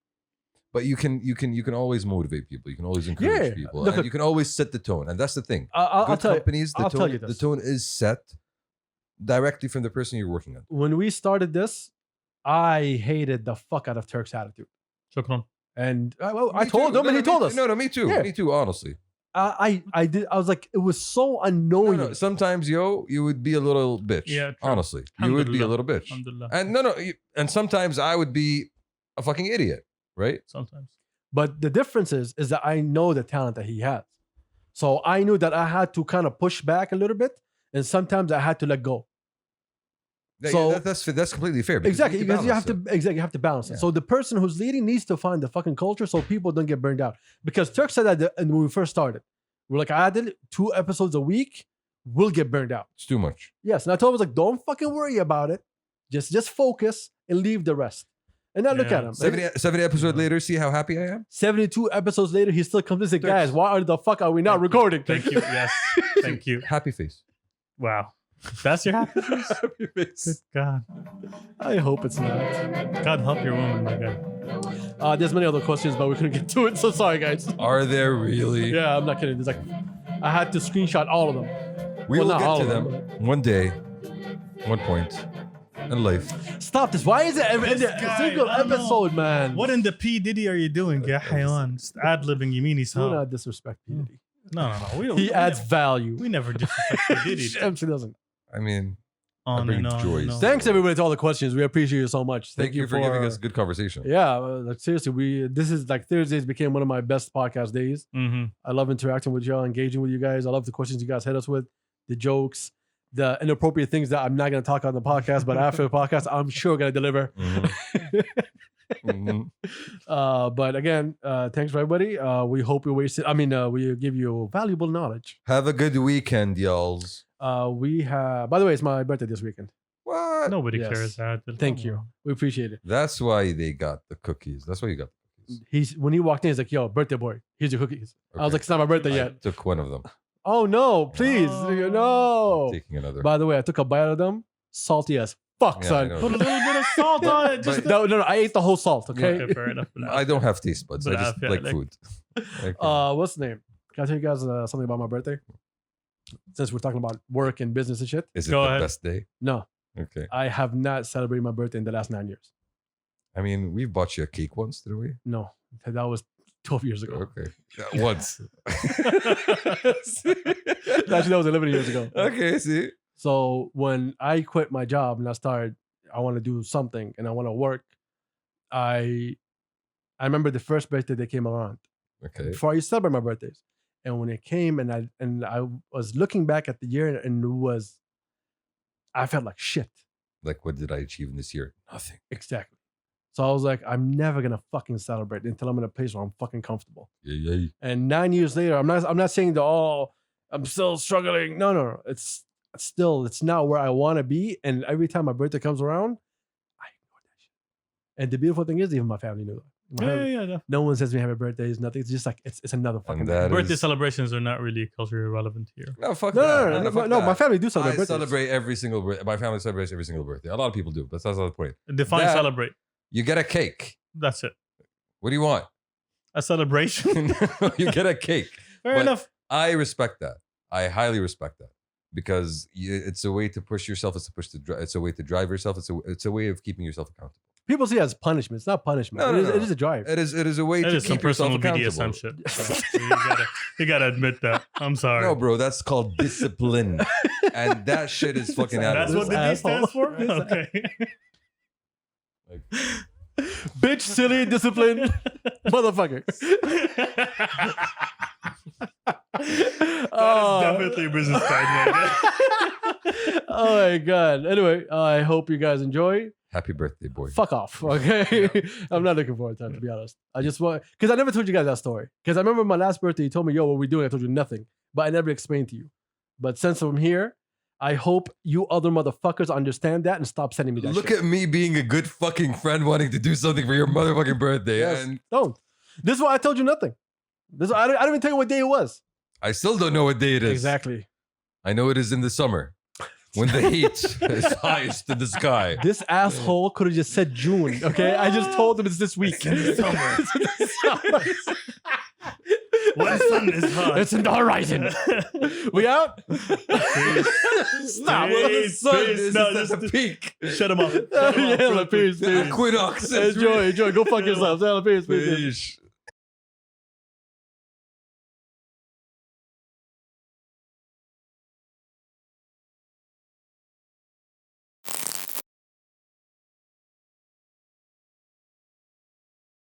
Speaker 2: But you can always motivate people. You can always encourage
Speaker 3: Yeah.
Speaker 2: people.
Speaker 3: Look,
Speaker 2: And you can always set the tone. And that's the thing.
Speaker 3: I'll
Speaker 2: Good
Speaker 3: tell you.
Speaker 2: companies,
Speaker 3: I'll tell you
Speaker 2: the
Speaker 3: this.
Speaker 2: tone is set directly from the person you're working on.
Speaker 3: When we started this, I hated the fuck out of Turk's attitude.
Speaker 1: Shukran.
Speaker 3: And I
Speaker 2: Me
Speaker 3: told
Speaker 2: too.
Speaker 3: him, and he told us.
Speaker 2: No, me too.
Speaker 3: Yeah.
Speaker 2: Me too, honestly.
Speaker 3: I did. I was like, it was so annoying.
Speaker 2: No, sometimes, you would be a little bitch.
Speaker 1: Yeah, true.
Speaker 2: Honestly. You would be a
Speaker 1: Alhamdulillah.
Speaker 2: little bitch.
Speaker 1: Alhamdulillah.
Speaker 2: And and sometimes I would be a fucking idiot, right?
Speaker 1: Sometimes.
Speaker 3: But the difference is that I know the talent that he has. So I knew that I had to kind of push back a little bit, and sometimes I had to let go. So-
Speaker 2: That's completely fair. because
Speaker 3: Exactly,
Speaker 2: you need
Speaker 3: because you have
Speaker 2: balance
Speaker 3: to you have to balance it.
Speaker 2: Yeah.
Speaker 3: So the person who's leading needs to find the fucking culture so people don't get burned out. Because Turk said that when we first started, we're like, I did 2 episodes a week, we'll get burned out.
Speaker 2: It's too much.
Speaker 3: Yes, and I told him, I was like, don't fucking worry about it. Just focus and leave the rest. And now look
Speaker 1: Yeah.
Speaker 3: at him.
Speaker 2: 70 episodes later, see how happy I am?
Speaker 3: 72 episodes later, he still comes and says,
Speaker 2: Turks.
Speaker 3: guys, why the fuck are we not recording?
Speaker 1: Thank you. Yes. Thank you.
Speaker 2: Happy face.
Speaker 1: Wow. That's your happy face?
Speaker 3: Happy face.
Speaker 1: Good God.
Speaker 3: I hope it's not.
Speaker 1: God help your woman, my guy.
Speaker 3: There's many other questions, but we couldn't get to it. So sorry, guys.
Speaker 2: Are there really?
Speaker 3: Yeah, I'm not kidding. There's like, I had to screenshot all of them.
Speaker 2: We
Speaker 3: Well,
Speaker 2: will
Speaker 3: not
Speaker 2: get
Speaker 3: all
Speaker 2: to
Speaker 3: of
Speaker 2: them
Speaker 3: them,
Speaker 2: one day, one point in life.
Speaker 3: Stop this. Why is it every
Speaker 1: This guy,
Speaker 3: single
Speaker 1: I don't know.
Speaker 3: episode, man?
Speaker 1: What in the P Diddy are you doing? Ya hayawan. Just ad-libbing Yemini
Speaker 3: Do
Speaker 1: sound.
Speaker 3: not disrespect P. Diddy.
Speaker 1: No. We don't.
Speaker 3: He
Speaker 1: we
Speaker 3: adds
Speaker 1: never-
Speaker 3: value.
Speaker 1: We never disrespect P. Diddy.
Speaker 3: MC doesn't.
Speaker 2: I mean,
Speaker 1: On
Speaker 2: bring
Speaker 1: and on
Speaker 2: joy.
Speaker 1: and on.
Speaker 3: Thanks everybody to all the questions. We appreciate you so much.
Speaker 2: thank you for giving us good conversation.
Speaker 3: Yeah, like seriously, this is like Thursdays became one of my best podcast days.
Speaker 1: Mm-hmm.
Speaker 3: I love interacting with y'all, engaging with you guys. I love the questions you guys hit us with, the jokes, the inappropriate things that I'm not going to talk on the podcast, but after the podcast, I'm sure going to deliver.
Speaker 2: Mhm. Mhm.
Speaker 3: But again, thanks for everybody. We hope we wasted. We give you valuable knowledge.
Speaker 2: Have a good weekend, y'alls.
Speaker 3: We have. By the way, it's my birthday this weekend.
Speaker 2: What?
Speaker 1: Nobody
Speaker 3: Yes.
Speaker 1: cares. Adil.
Speaker 3: Thank you. We appreciate it.
Speaker 2: That's why they got the cookies. That's why you got the cookies.
Speaker 3: He's when he walked in, he's like, "Yo, birthday boy, here's your cookies." I was
Speaker 2: Okay.
Speaker 3: like, "It's not my birthday
Speaker 2: I
Speaker 3: yet."
Speaker 2: took one of them.
Speaker 3: Oh no, please,
Speaker 1: Oh.
Speaker 3: no.
Speaker 2: Taking another.
Speaker 3: By the way, I took a bite of them. Salty as fuck,
Speaker 2: Yeah, I
Speaker 3: son.
Speaker 2: know.
Speaker 1: Put a little bit of salt on it. Just
Speaker 3: No, I ate the whole salt. Okay.
Speaker 1: Okay, fair enough.
Speaker 2: I don't have taste buds. I
Speaker 1: But
Speaker 2: just
Speaker 1: yeah,
Speaker 2: like
Speaker 1: like-
Speaker 2: food. Okay.
Speaker 3: What's the name? Can I tell you guys something about my birthday? Since we're talking about work and business and shit.
Speaker 2: Is it
Speaker 1: go
Speaker 2: the
Speaker 1: ahead.
Speaker 2: best day?
Speaker 3: No,
Speaker 2: Okay.
Speaker 3: I have not celebrated my birthday in the last 9 years.
Speaker 2: I mean, we've bought you a cake once, did we?
Speaker 3: No, that was 12 years ago.
Speaker 2: Okay. Yeah, once.
Speaker 3: Actually, that was 11 years ago.
Speaker 2: Okay, see?
Speaker 3: So when I quit my job and I want to do something and I want to work, I remember the first birthday that came around.
Speaker 2: Okay.
Speaker 3: Before I used to celebrate my birthdays. And when it came and I was looking back at the year and I felt like shit.
Speaker 2: Like, what did I achieve in this year? Nothing.
Speaker 3: Exactly. So I was like, I'm never gonna fucking celebrate until I'm in a place where I'm fucking comfortable.
Speaker 2: Yeah.
Speaker 3: And 9 years later, I'm not saying that I'm still struggling. No. It's not where I want to be. And every time my birthday comes around, I ignore that shit. And the beautiful thing is, even my family knew that. My family-
Speaker 1: Yeah.
Speaker 3: No one says me happy birthdays, nothing. It's just like it's another fucking
Speaker 2: that
Speaker 3: day.
Speaker 1: Birthday
Speaker 2: is-
Speaker 1: celebrations are not really culturally relevant here.
Speaker 2: No, fuck
Speaker 3: No,
Speaker 2: that.
Speaker 3: no,
Speaker 2: Fuck
Speaker 3: no,
Speaker 2: that.
Speaker 3: my family do
Speaker 2: I
Speaker 3: celebrate birthdays.
Speaker 2: celebrate every single birthday. My family celebrates every single birthday. A lot of people do, but that's not the point.
Speaker 1: Define
Speaker 2: That-
Speaker 1: celebrate.
Speaker 2: You get a cake.
Speaker 1: That's it.
Speaker 2: What do you want?
Speaker 1: A celebration.
Speaker 2: You get a cake.
Speaker 1: Fair
Speaker 2: But
Speaker 1: enough.
Speaker 2: I respect that. I highly respect that because it's a way to push yourself. It's a way to drive yourself. It's a way of keeping yourself accountable.
Speaker 3: People see it as punishment. It's not punishment.
Speaker 2: No,
Speaker 3: It is a drive.
Speaker 2: It is a way
Speaker 1: That
Speaker 2: to
Speaker 1: is some
Speaker 2: keep yourself
Speaker 1: personal
Speaker 2: accountable.
Speaker 1: BDSM shit. So you gotta admit that. I'm sorry.
Speaker 2: No, bro, that's called discipline, and that shit is fucking
Speaker 1: That's what
Speaker 2: animal.
Speaker 1: the D
Speaker 3: asshole.
Speaker 1: stands for?
Speaker 3: This
Speaker 1: Okay.
Speaker 2: Like,
Speaker 3: Bitch, silly, disciplined motherfucker.
Speaker 1: That is definitely a business card, man.
Speaker 3: Oh my god. Anyway, I hope you guys enjoy.
Speaker 2: happy birthday, boy.
Speaker 3: Fuck off. Okay. I'm not looking forward to that, to be honest. I just want because I never told you guys that story. Because I remember my last birthday, you told me, yo, what we doing? I told you nothing. But I never explained to you. But since I'm here, I hope you other motherfuckers understand that and stop sending me that
Speaker 2: Look
Speaker 3: shit.
Speaker 2: at me being a good fucking friend wanting to do something for your motherfucking birthday.
Speaker 3: Yes.
Speaker 2: And
Speaker 3: Don't. This is why I told you nothing. I don't even tell you what day it was.
Speaker 2: I still don't know what day it is.
Speaker 3: Exactly.
Speaker 2: I know it is in the summer. when the heat is highest in the sky.
Speaker 3: This asshole could have just said June. Okay, I just told him it's this week.
Speaker 1: It's in the summer.
Speaker 3: It's in the summer.
Speaker 1: When the sun is hot.
Speaker 3: It's in the horizon. We out? Stop.
Speaker 1: Peace,
Speaker 2: The sun
Speaker 1: peace.
Speaker 2: is
Speaker 1: No,
Speaker 2: at
Speaker 1: just
Speaker 2: the peak.
Speaker 1: shut him up.
Speaker 3: Yeah, peace,
Speaker 2: The
Speaker 3: peace.
Speaker 2: equinox. is
Speaker 3: Enjoy. Go fuck yourself. Peace, peace.
Speaker 2: Peace.